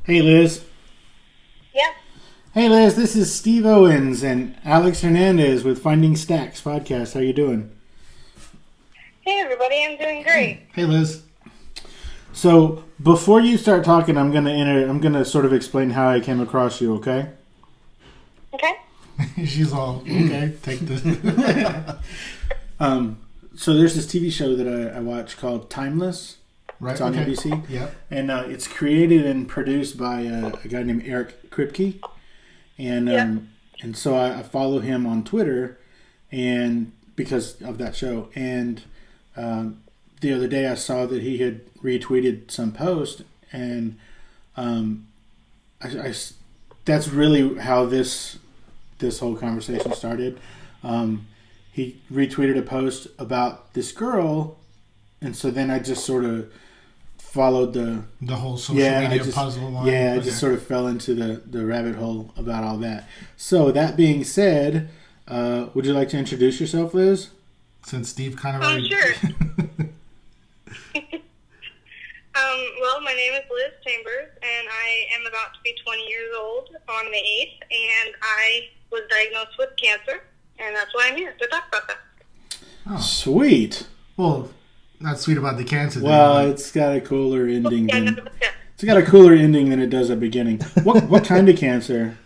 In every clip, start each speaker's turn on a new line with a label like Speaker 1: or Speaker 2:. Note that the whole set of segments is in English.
Speaker 1: Hey, Liz.
Speaker 2: Yeah.
Speaker 1: Hey, Liz. This is Steve Owens and Alex Hernandez with Finding FSTAX podcast. How you doing?
Speaker 2: Hey, everybody. I'm doing great.
Speaker 3: Hey, Liz.
Speaker 1: So before you start talking, I'm gonna sort of explain how I came across you. Okay?
Speaker 2: Okay.
Speaker 3: She's all okay. Take this.
Speaker 1: So there's this TV show that I watch called Timeless.
Speaker 3: Right.
Speaker 1: It's on
Speaker 3: okay.
Speaker 1: ABC.
Speaker 3: Yep.
Speaker 1: And it's created and produced by a guy named Eric Kripke. And and so I follow him on Twitter, and because of that show. And the other day I saw that he had retweeted some post, and that's really how this whole conversation started. He retweeted a post about this girl, and so then I just sort of followed
Speaker 3: the whole social media puzzle line.
Speaker 1: Yeah, I just sort of fell into the rabbit hole about all that. So that being said, would you like to introduce yourself, Liz?
Speaker 3: Since Steve kind of
Speaker 2: already... sure. Well, my name is Liz Chambers, and I am about to be 20 years old on the 8th, and I was diagnosed with cancer, and that's why I'm here to talk about that.
Speaker 1: Oh. Sweet.
Speaker 3: Well, not sweet about the cancer.
Speaker 1: Well, it's got a cooler ending. It's got a cooler ending than it does a beginning. What kind of cancer?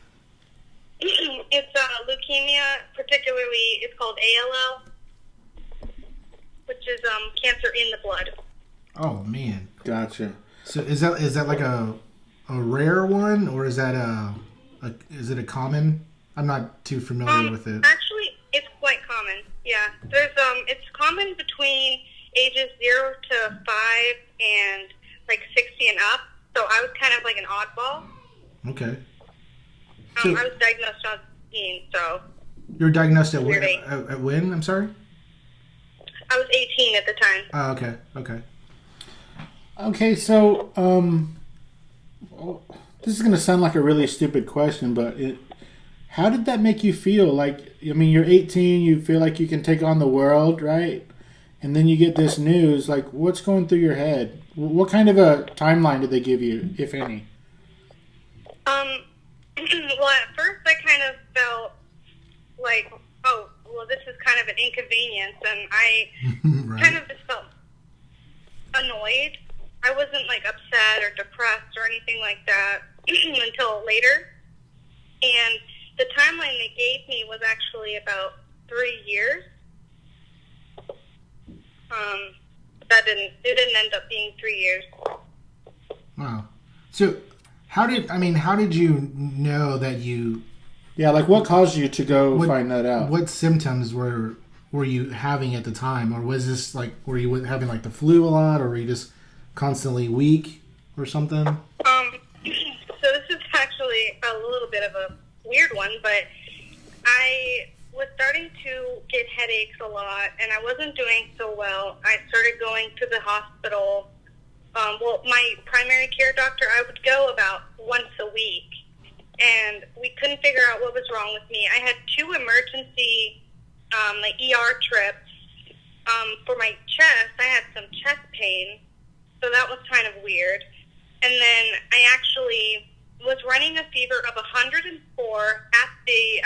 Speaker 2: It's leukemia, particularly it's called ALL, which is cancer in the blood.
Speaker 3: Oh man,
Speaker 1: gotcha.
Speaker 3: So is that like a rare one, or is that is it a common? I'm not too familiar with it.
Speaker 2: Actually, it's quite common. Yeah, there's it's common between ages 0 to 5 and like 60 and up. So I was kind of like an oddball.
Speaker 3: Okay.
Speaker 2: So, I was diagnosed at 18, so.
Speaker 3: You were diagnosed at when? At when? I'm sorry?
Speaker 2: I was 18 at the time.
Speaker 3: Oh, okay. Okay.
Speaker 1: Okay, so this is going to sound like a really stupid question, but how did that make you feel? Like, I mean, you're 18, you feel like you can take on the world, right? And then you get this news. Like, what's going through your head? What kind of a timeline did they give you, if any?
Speaker 2: Well, at first I kind of felt like, oh, well, this is kind of an inconvenience, and I
Speaker 3: right.
Speaker 2: kind of just felt annoyed. I wasn't like upset or depressed or anything like that until later. And the timeline they gave me was actually about 3 years. It didn't end up being 3 years.
Speaker 3: Wow. So how did you know that you...
Speaker 1: Yeah, like what caused you to go find that out?
Speaker 3: What symptoms were you having at the time? Or was this like, were you having like the flu a lot, or were you just constantly weak or something?
Speaker 2: So this is actually a little bit of a weird one, but I was starting to get headaches a lot, and I wasn't doing so well. I started going to the hospital. Well, my primary care doctor, I would go about once a week, and we couldn't figure out what was wrong with me. I had 2 emergency ER trips. For my chest, I had some chest pain, so that was kind of weird. And then I actually was running a fever of 104 at the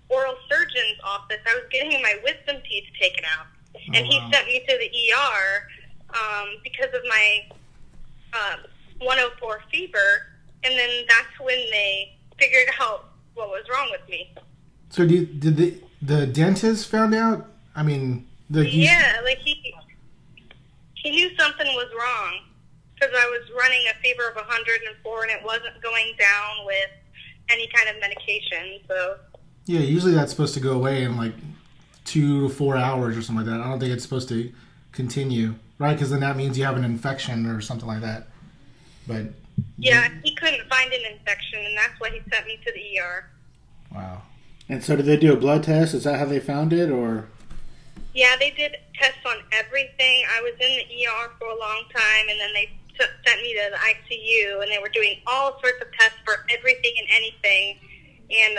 Speaker 2: oral surgeon's office. I was getting my wisdom teeth taken out, and he sent me to the ER because of my 104 fever, and then that's when they figured out what was wrong with me.
Speaker 3: So did the dentist found out? I mean,
Speaker 2: he knew something was wrong because I was running a fever of 104, and it wasn't going down with any kind of medication. So
Speaker 3: yeah, usually that's supposed to go away in like 2 to 4 hours or something like that. I don't think it's supposed to continue, right? Because then that means you have an infection or something like that. But
Speaker 2: yeah, he couldn't find an infection, and that's why he sent me to the ER.
Speaker 3: Wow.
Speaker 1: And so did they do a blood test? Is that how they found it, or?
Speaker 2: Yeah, they did tests on everything. I was in the ER for a long time, and then they sent me to the ICU, and they were doing all sorts of tests for everything and anything. And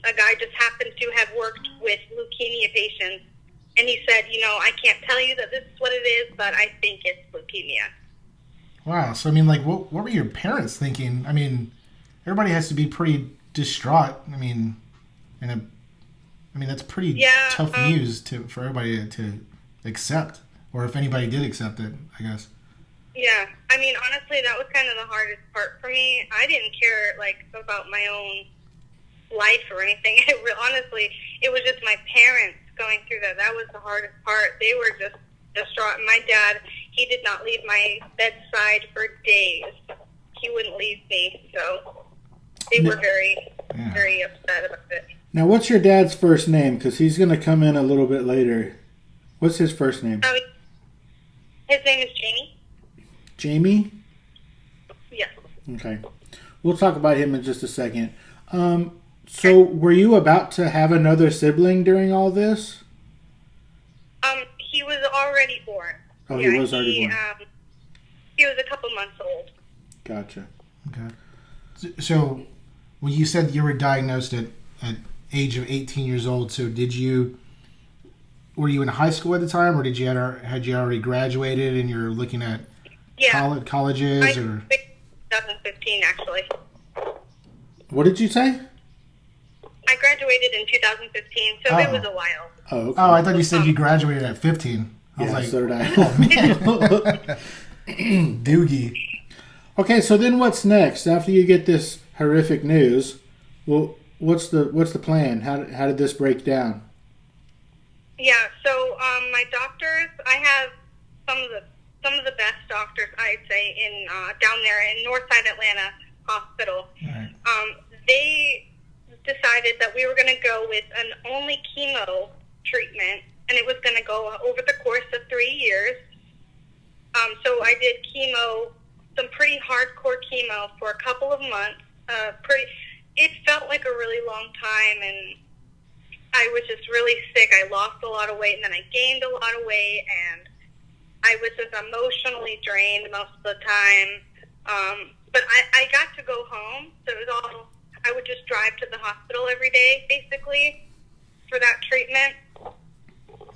Speaker 2: a guy just happened to have worked with leukemia patients, and he said, I can't tell you that this is what it is, but I think it's leukemia.
Speaker 3: Wow. So I mean, like, what were your parents thinking? I mean, everybody has to be pretty distraught. I mean, that's pretty tough news for everybody to accept, or if anybody did accept it, I guess.
Speaker 2: Yeah, I mean, honestly, that was kind of the hardest part for me. I didn't care, like, about my own life or anything. Honestly, it was just my parents going through that. That was the hardest part. They were just distraught. My dad, he did not leave my bedside for days. He wouldn't leave me, so they were very, very upset about it.
Speaker 1: Now, what's your dad's first name? Because he's going to come in a little bit later. What's his first name?
Speaker 2: His name is Jamie.
Speaker 1: Jamie?
Speaker 2: Yes.
Speaker 1: Okay. We'll talk about him in just a second. So, were you about to have another sibling during all this?
Speaker 2: He was already born.
Speaker 1: Oh, yeah, he was already born.
Speaker 2: He was a couple months old.
Speaker 1: Gotcha.
Speaker 3: Okay. So, when you said you were diagnosed at age of 18 years old, so were you in high school at the time, or had you already graduated and you're looking at colleges?
Speaker 2: I 2015, actually.
Speaker 1: What did you say?
Speaker 2: I graduated in 2015, so it was a while.
Speaker 1: Oh, okay.
Speaker 3: I thought you said you graduated at 15. I was like,
Speaker 1: so did I.
Speaker 3: Oh, man. Doogie.
Speaker 1: Okay, so then what's next after you get this horrific news? Well, what's the plan? How did this break down?
Speaker 2: Yeah, so my doctors, I have some of the best doctors, I'd say, in down there in Northside Atlanta Hospital.
Speaker 3: Right.
Speaker 2: They decided that we were going to go with an only chemo treatment, and it was going to go over the course of 3 years. So I did some pretty hardcore chemo for a couple of months. It felt like a really long time, and I was just really sick. I lost a lot of weight, and then I gained a lot of weight, and I was just emotionally drained most of the time. But I got to go home, so it was all, I would just drive to the hospital every day, basically, for that treatment.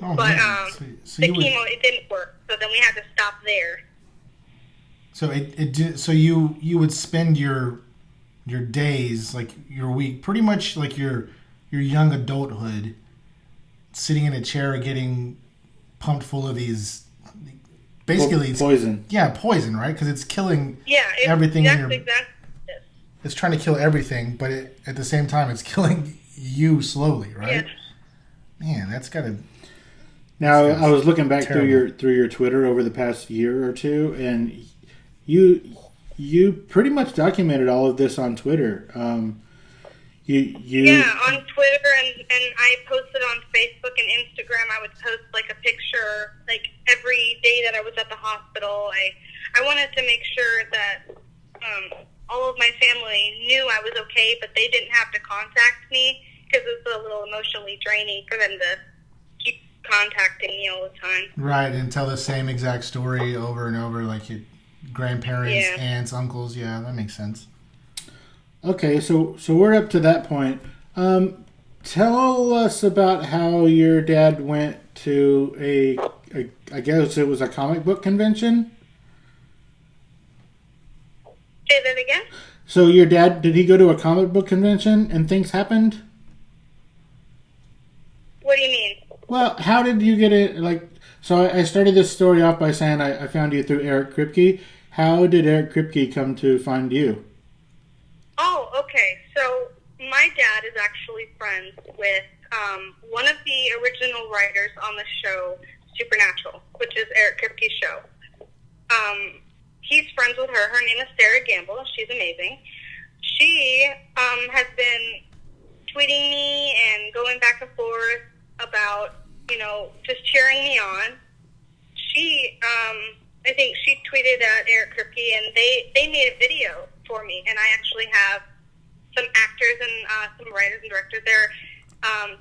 Speaker 3: Oh,
Speaker 2: but
Speaker 3: so
Speaker 2: the chemo, it didn't work, so then we had to stop there.
Speaker 3: So so you would spend your days, like your week, pretty much like your young adulthood, sitting in a chair getting pumped full of these, basically
Speaker 1: poison.
Speaker 3: Yeah, poison, right? Because it's killing
Speaker 2: everything.
Speaker 3: Everything in your.
Speaker 2: Exactly.
Speaker 3: It's trying to kill everything, but at the same time, it's killing you slowly, right?
Speaker 2: Yeah.
Speaker 3: Man, that's gotta.
Speaker 1: Now, I was looking back
Speaker 3: terrible.
Speaker 1: through your Twitter over the past year or two, and you pretty much documented all of this on Twitter.
Speaker 2: Yeah, on Twitter, and I posted on Facebook and Instagram. I would post like a picture like every day that I was at the hospital. I wanted to make sure that all of my family knew I was okay, but they didn't have to contact me because it's a little emotionally draining for them to keep contacting me all the time.
Speaker 3: Right, and tell the same exact story over and over, like your grandparents, aunts, uncles. Yeah, that makes sense.
Speaker 1: Okay, so we're up to that point. Tell us about how your dad went to I guess it was a comic book convention?
Speaker 2: Say that again?
Speaker 1: So your dad, did he go to a comic book convention and things happened?
Speaker 2: What do you mean?
Speaker 1: Well, how did you get it? So I started this story off by saying I found you through Eric Kripke. How did Eric Kripke come to find you?
Speaker 2: Oh, okay. So my dad is actually friends with one of the original writers on the show, Supernatural, which is Eric Kripke's show. He's friends with her. Her name is Sarah Gamble. She's amazing. She has been tweeting me and going back and forth about, just cheering me on. I think she tweeted at Eric Kripke, and they made a video for me, and I actually have some actors and some writers and directors there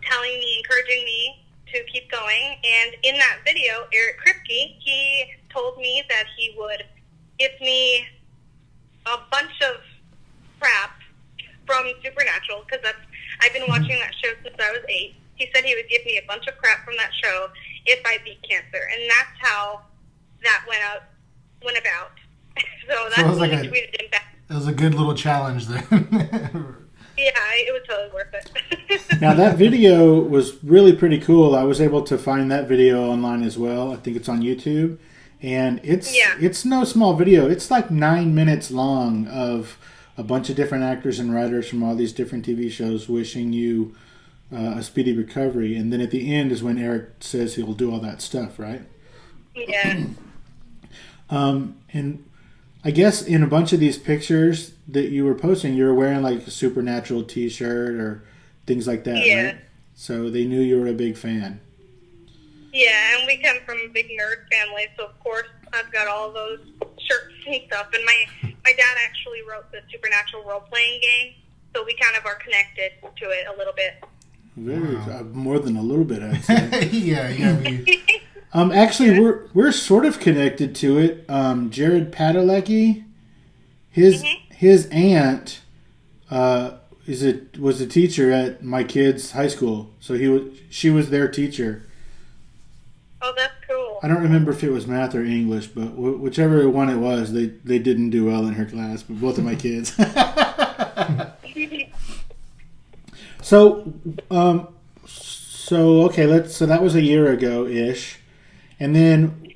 Speaker 2: telling me, encouraging me to keep going. And in that video, Eric Kripke, he told me that he would give me a bunch of crap from Supernatural, because I've been watching that show since I was 8. He said he would give me a bunch of crap from that show if I beat cancer, and that's how that went about. So
Speaker 3: So it was
Speaker 2: that's
Speaker 3: like
Speaker 2: when we tweeted him back.
Speaker 3: it was a good little challenge then.
Speaker 2: Yeah, it was totally worth it.
Speaker 1: Now that video was really pretty cool. I was able to find that video online as well. I think it's on YouTube, and it's no small video. It's like 9 minutes long of a bunch of different actors and writers from all these different TV shows wishing you a speedy recovery. And then at the end is when Eric says he'll do all that stuff, right?
Speaker 2: Yeah.
Speaker 1: And I guess in a bunch of these pictures that you were posting, you were wearing like a Supernatural T-shirt or things like that, right? So they knew you were a big fan.
Speaker 2: Yeah, and we come from a big nerd family, so of course I've got all those shirts and stuff. And my dad actually wrote the Supernatural role-playing game, so we kind of are connected to it a little bit.
Speaker 1: Very more than a little bit, I'd say.
Speaker 3: Yeah.
Speaker 1: Actually, we're sort of connected to it. Jared Padalecki, his aunt was a teacher at my kid's high school, so she was their teacher.
Speaker 2: Oh, that's cool.
Speaker 1: I don't remember if it was math or English, but whichever one it was, they didn't do well in her class. But both of my kids. So okay, so that was a year ago ish, and then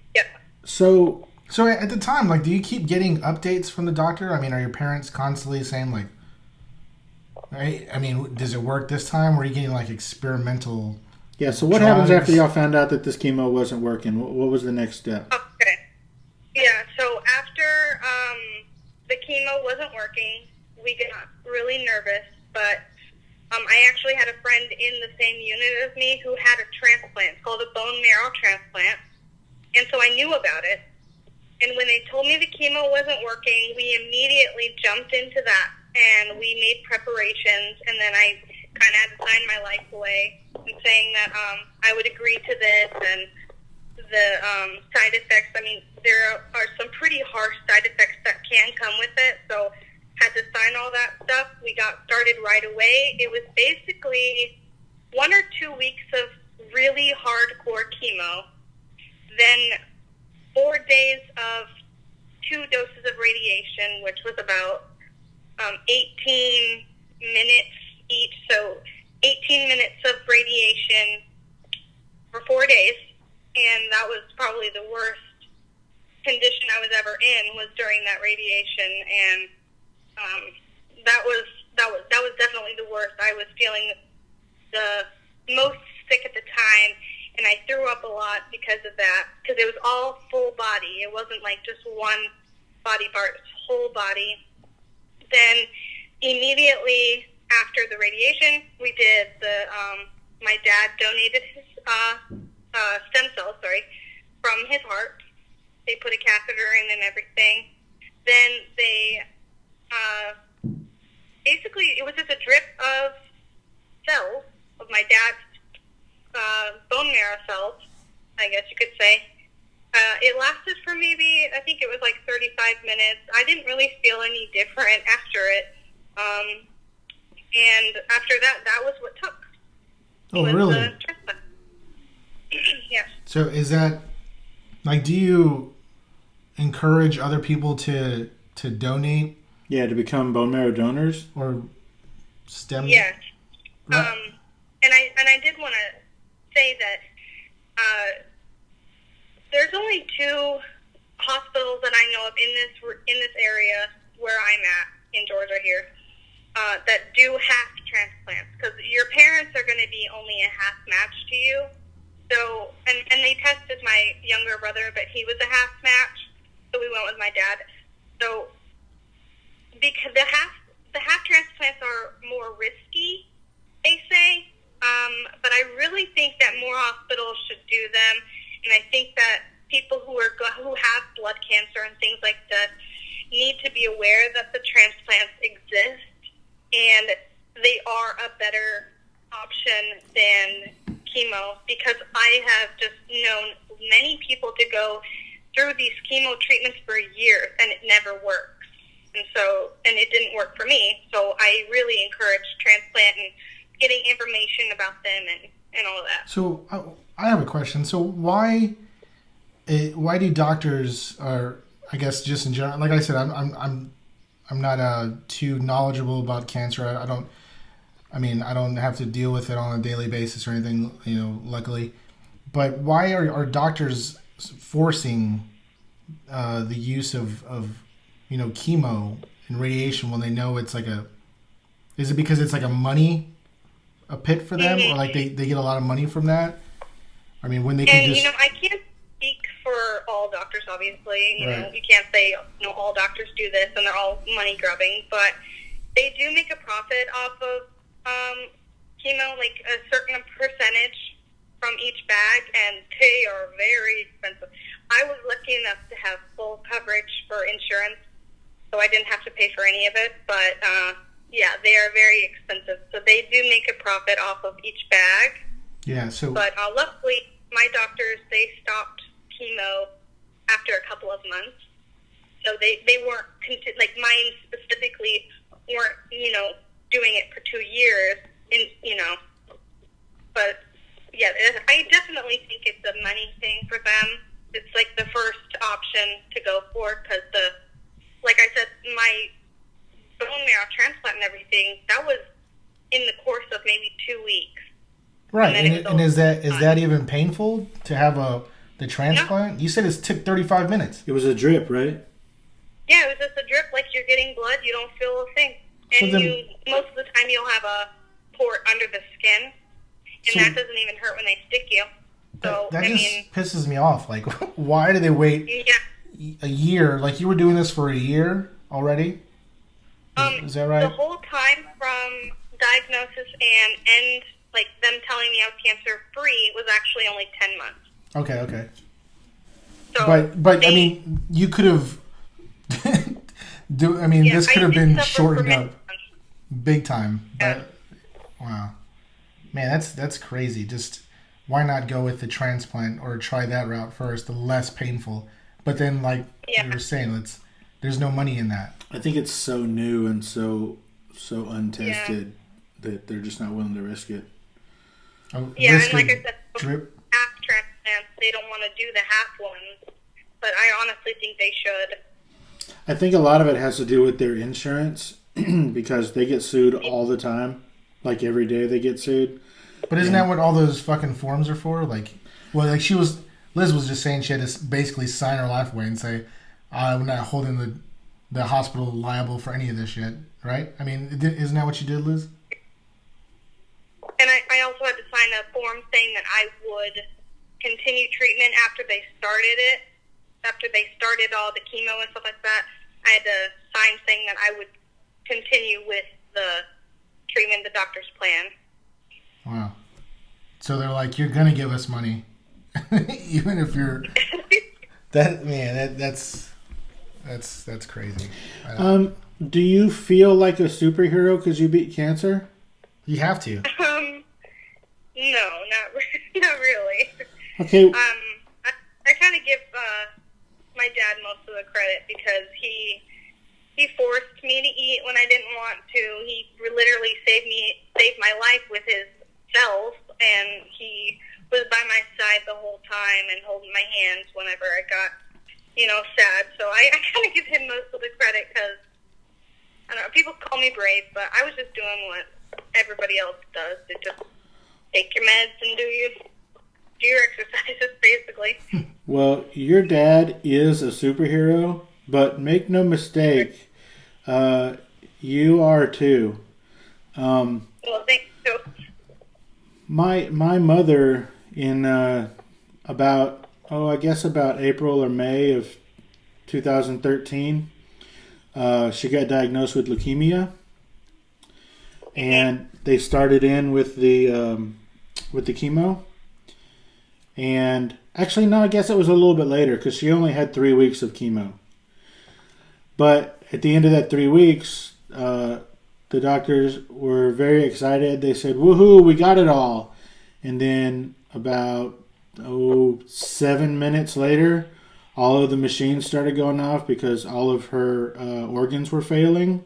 Speaker 1: So
Speaker 3: at the time, like, do you keep getting updates from the doctor? I mean, are your parents constantly saying like, right? I mean, does it work this time? Or are you getting like experimental?
Speaker 1: Yeah. So what happens after y'all found out that this chemo wasn't working? What was the next step?
Speaker 2: Okay. Yeah. So after the chemo wasn't working, we got really nervous, but. I actually had a friend in the same unit as me who had a transplant. It's called a bone marrow transplant. And so I knew about it. And when they told me the chemo wasn't working, we immediately jumped into that. And we made preparations. And then I kind of had to sign my life away and saying that I would agree to this. And the side effects, I mean, there are some pretty harsh side effects that can come with it. So had to sign all that stuff. We got started right away. It was basically 1 or 2 weeks of really hardcore chemo, then 4 days of 2 doses of radiation, which was about 18 minutes each. So 18 minutes of radiation for 4 days, and that was probably the worst condition I was ever in, was during that radiation. And that was definitely the worst. I was feeling the most sick at the time, and I threw up a lot because of that, because it was all full body. It wasn't like just one body part, it was whole body. Then immediately after the radiation, we did my dad donated his stem cells, from his heart. They put a catheter in and everything. Then they basically, it was just a drip of cells, of my dad's bone marrow cells, I guess you could say. It lasted for maybe, I think it was like 35 minutes. I didn't really feel any different after it. And after that was what took.
Speaker 3: Oh, really?
Speaker 2: Yeah.
Speaker 3: So is that, like, do you encourage other people to donate?
Speaker 1: Yeah, to become bone marrow donors
Speaker 3: or stem.
Speaker 2: Yeah, and I did want to say that there's only 2 hospitals that I know of in this area where I'm at in Georgia here that do half transplants, because your parents are going to be only a half match to you. So and they tested my younger brother, but he was a half match, so we went with my dad. So. Because the half transplants are more risky, they say, but I really think that more hospitals should do them, and I think that people who have blood cancer and things like that need to be aware that the transplants exist, and they are a better option than chemo, because I have just known many people to go through these chemo treatments for years, and it never works. And it didn't work for me. So I really encourage transplant and getting information about them and all of that.
Speaker 3: So I have a question. So why do doctors, or I guess just in general, like I said, I'm not too knowledgeable about cancer. I don't. I mean, I don't have to deal with it on a daily basis or anything. Luckily. But why are doctors forcing the use of chemo and radiation when they know it's like a? Is it because it's like a pit for them, or like they get a lot of money from that? I mean, when they can just.
Speaker 2: I can't speak for all doctors, obviously.
Speaker 3: Right.
Speaker 2: You can't say, all doctors do this and they're all money grubbing, but they do make a profit off of chemo, like a certain percentage from each bag, and they are very expensive. I was lucky enough to have full coverage for insurance, so I didn't have to pay for any of it, but yeah, they are very expensive. So they do make a profit off of each bag.
Speaker 3: Yeah, so...
Speaker 2: But luckily, my doctors, they stopped chemo after a couple of months. So they weren't, like mine specifically, weren't, doing it for 2 years. But yeah, I definitely think it's a money thing for them. It's like the first option to go for because like I said, my bone marrow transplant and everything, that was in the course of maybe 2 weeks.
Speaker 3: Right, and is that even painful to have the transplant? No. You said it took 35 minutes.
Speaker 1: It was a drip, right?
Speaker 2: Yeah, it was just a drip, like you're getting blood. You don't feel a thing, and most of the time you'll have a port under the skin, and that doesn't even hurt when they stick you. So
Speaker 3: that just pisses me off. Like, why do they wait a year? Like, you were doing this for a year already. Is that right?
Speaker 2: The whole time from diagnosis and end. Like them telling me I was cancer free was actually only 10 months.
Speaker 3: Okay.
Speaker 2: So
Speaker 3: but I mean, you could have. This could have been shortened up, big time.
Speaker 2: Yeah.
Speaker 3: Wow, man, that's crazy. Just why not go with the transplant or try that route first, the less painful? But then, like you were saying, there's no money in that.
Speaker 1: I think it's so new and so untested that they're just not willing to risk it.
Speaker 2: And like I said, half transplants, they don't want to do the half ones, but I honestly think they should.
Speaker 1: I think a lot of it has to do with their insurance because they get sued all the time. Like every day they get sued.
Speaker 3: But isn't that what all those fucking forms are for? Liz was just saying she had to basically sign her life away and say, I'm not holding the hospital liable for any of this shit, right? I mean, isn't that what you did, Liz?
Speaker 2: And I also had to sign a form saying that I would continue treatment after they started it. After they started all the chemo and stuff like that, I had to sign saying that I would continue with the treatment, the doctor's plan. Wow.
Speaker 3: So they're like, you're going to give us money. Even if you're... That's crazy.
Speaker 1: Do you feel like a superhero because you beat cancer?
Speaker 3: You have to.
Speaker 2: No, not really.
Speaker 1: Okay.
Speaker 2: I kind of give my dad most of the credit because he forced me to eat when I didn't want to. He literally saved my life with his cells, and he was by my side the whole time and holding my hands whenever I got, sad. So I kind of give him most of the credit because, I don't know, people call me brave, but I was just doing what everybody else does. They just take your meds and do your exercises, basically.
Speaker 1: Well, your dad is a superhero, but make no mistake, you are too.
Speaker 2: Well, thank you.
Speaker 1: My mother in about April or May of 2013, she got diagnosed with leukemia, and they started in with the chemo. And actually, no, I guess it was a little bit later because she only had 3 weeks of chemo. But at the end of that 3 weeks, the doctors were very excited. They said, "Woohoo, we got it all." And then about 7 minutes later, all of the machines started going off because all of her organs were failing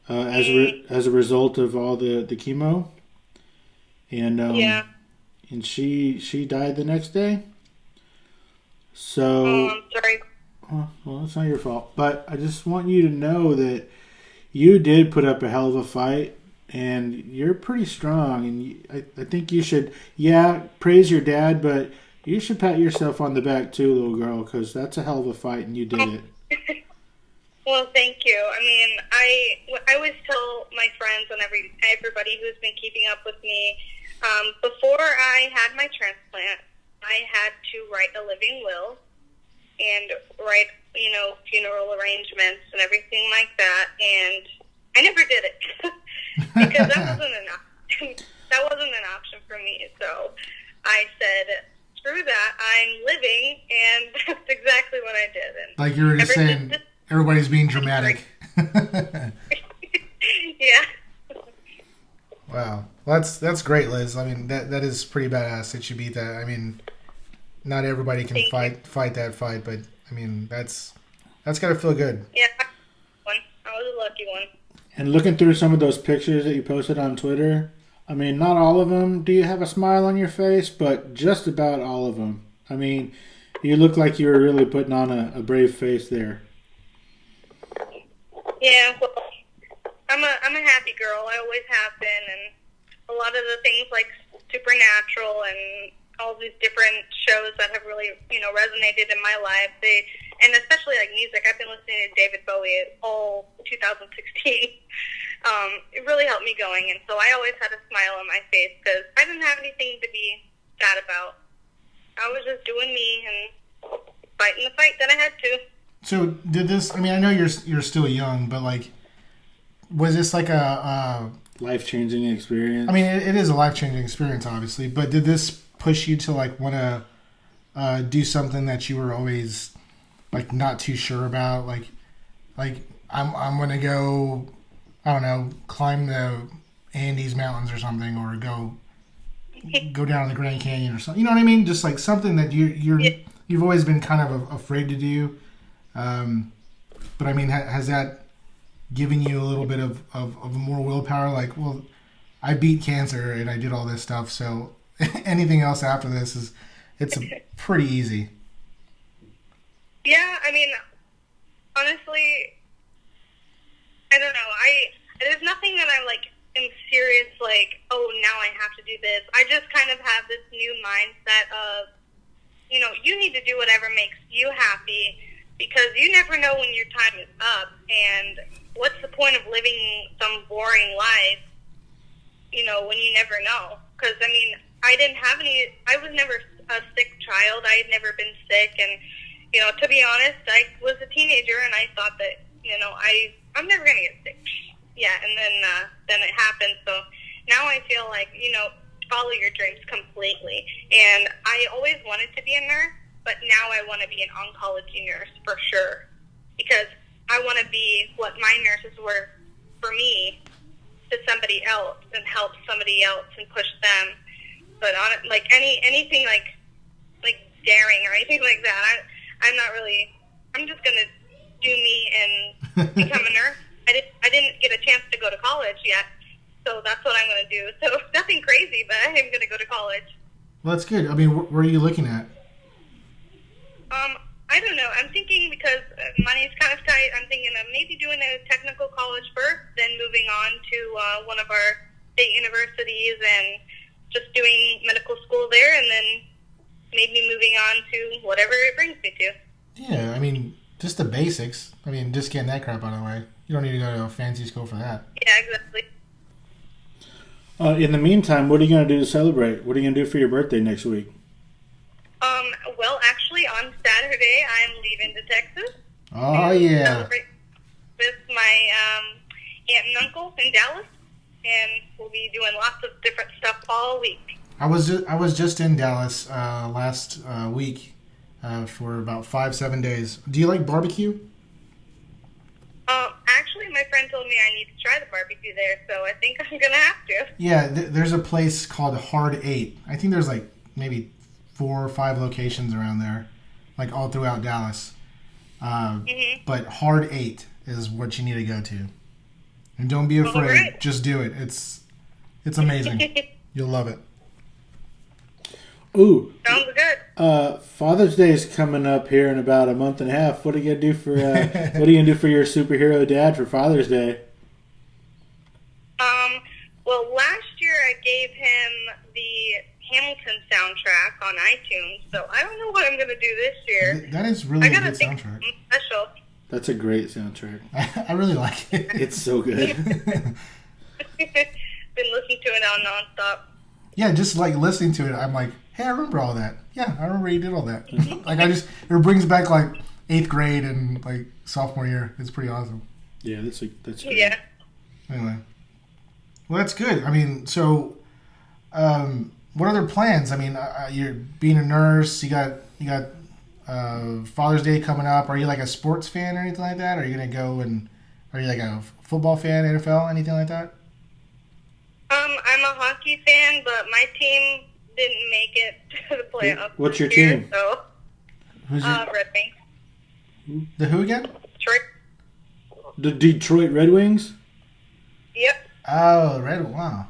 Speaker 1: as a result of all the chemo. And and she died the next day. So
Speaker 2: I'm sorry.
Speaker 1: Well, it's not your fault. But I just want you to know that you did put up a hell of a fight, and you're pretty strong. And I think you should, praise your dad, but you should pat yourself on the back too, little girl, because that's a hell of a fight, and you did it.
Speaker 2: Well, thank you. I mean, I always tell my friends and everybody who's been keeping up with me, before I had my transplant, I had to write a living will and write, funeral arrangements and everything like that, and I never did it because that wasn't an option for me. So I said, screw that, I'm living, and that's exactly what I did. And
Speaker 3: like you were just saying, everybody's being dramatic.
Speaker 2: Yeah.
Speaker 3: Wow. Well, that's great, Liz. I mean, that is pretty badass that you beat that. I mean, not everybody can fight that fight, but I mean, that's got to feel good.
Speaker 2: Yeah, I was a lucky one.
Speaker 1: And looking through some of those pictures that you posted on Twitter, I mean, not all of them do you have a smile on your face, but just about all of them. I mean, you look like you were really putting on a brave face there.
Speaker 2: Yeah, well, I'm a happy girl. I always have been, and a lot of the things like Supernatural and all these different shows that have really, resonated in my life. And especially like music. I've been listening to David Bowie all 2016. It really helped me going, and so I always had a smile on my face because I didn't have anything to be sad about. I was just doing me and fighting the fight that I had to.
Speaker 3: So did this? I mean, I know you're still young, but like, was this like a
Speaker 1: life-changing experience?
Speaker 3: I mean, it is a life-changing experience, obviously. But did this push you to like want to do something that you were always like not too sure about? Like I'm gonna go, I don't know, climb the Andes Mountains or something, or go down the Grand Canyon or something. You know what I mean? Just like something that you've always been kind of afraid to do. But I mean, has that given you a little bit of more willpower? Like, well, I beat cancer and I did all this stuff, so anything else after this it's pretty easy.
Speaker 2: Yeah, I mean, honestly, I don't know. There's nothing that I'm like am serious like, oh, now I have to do this. I just kind of have this new mindset of, you need to do whatever makes you happy, because you never know when your time is up, and what's the point of living some boring life, when you never know? Because, I mean, I was never a sick child. I had never been sick, and, to be honest, I was a teenager, and I thought that, I'm never going to get sick. Yeah, and then it happened, so now I feel like, follow your dreams completely. And I always wanted to be a nurse, but now I want to be an oncology nurse for sure, because I want to be what my nurses were for me to somebody else and help somebody else and push them. But on it, like anything like daring or anything like that, I'm not really. I'm just gonna do me and become a nurse. I didn't get a chance to go to college yet, so that's what I'm gonna do. So nothing crazy, but I am gonna go to college.
Speaker 3: Well, that's good. I mean, where are you looking at?
Speaker 2: I don't know. I'm thinking, because money's kind of tight, I'm thinking of maybe doing a technical college first, then moving on to one of our state universities and just doing medical school there, and then maybe moving on to whatever it brings me to.
Speaker 3: Yeah, I mean, just the basics. I mean, just getting that crap out of the way. You don't need to go to a fancy school for that.
Speaker 2: Yeah, exactly.
Speaker 1: In the meantime, what are you going to do to celebrate? What are you going to do for your birthday next week?
Speaker 2: Well, actually, on Saturday, I'm leaving to Texas.
Speaker 3: Oh, yeah.
Speaker 2: Celebrate with my aunt and uncle in Dallas, and we'll be doing lots of different stuff all week.
Speaker 3: I was just in Dallas last week for about 5-7 days. Do you like barbecue?
Speaker 2: Actually, my friend told me I need to try the barbecue there, so I think I'm going to have to.
Speaker 3: Yeah, there's a place called Hard 8. I think there's like maybe 4 or 5 locations around there, like all throughout Dallas. But Hard 8 is what you need to go to. And don't be afraid.
Speaker 2: Right.
Speaker 3: Just do it. It's amazing. You'll love it.
Speaker 1: Ooh.
Speaker 2: Sounds good.
Speaker 1: Father's Day is coming up here in about a month and a half. What are you gonna do for What are you gonna do for your superhero dad for Father's Day?
Speaker 2: Well, last year I gave him the Hamilton soundtrack on iTunes, so I don't know what I'm gonna do this year.
Speaker 3: That is really a good
Speaker 2: think
Speaker 3: soundtrack.
Speaker 2: Special.
Speaker 1: That's a great soundtrack.
Speaker 3: I really like it.
Speaker 1: It's so good.
Speaker 2: Been listening to it on nonstop.
Speaker 3: Yeah, just like listening to it, I'm like, hey, I remember all that. Yeah, I remember you did all that. Like it brings back like 8th grade and like sophomore year. It's pretty awesome.
Speaker 1: Yeah, that's great.
Speaker 2: Yeah.
Speaker 3: Anyway, well, that's good. I mean, so what other plans? I mean, you're being a nurse. You got Father's Day coming up. Are you like a sports fan or anything like that? Are you gonna go and are you like a football fan, NFL, anything like that?
Speaker 2: I'm a hockey fan, but my team didn't make it to the playoffs.
Speaker 1: What's your
Speaker 2: year,
Speaker 1: team?
Speaker 2: So,
Speaker 3: Who's your
Speaker 2: Red Wings.
Speaker 3: the who again?
Speaker 2: Detroit.
Speaker 1: The Detroit Red Wings?
Speaker 2: Yep.
Speaker 3: Oh, wow.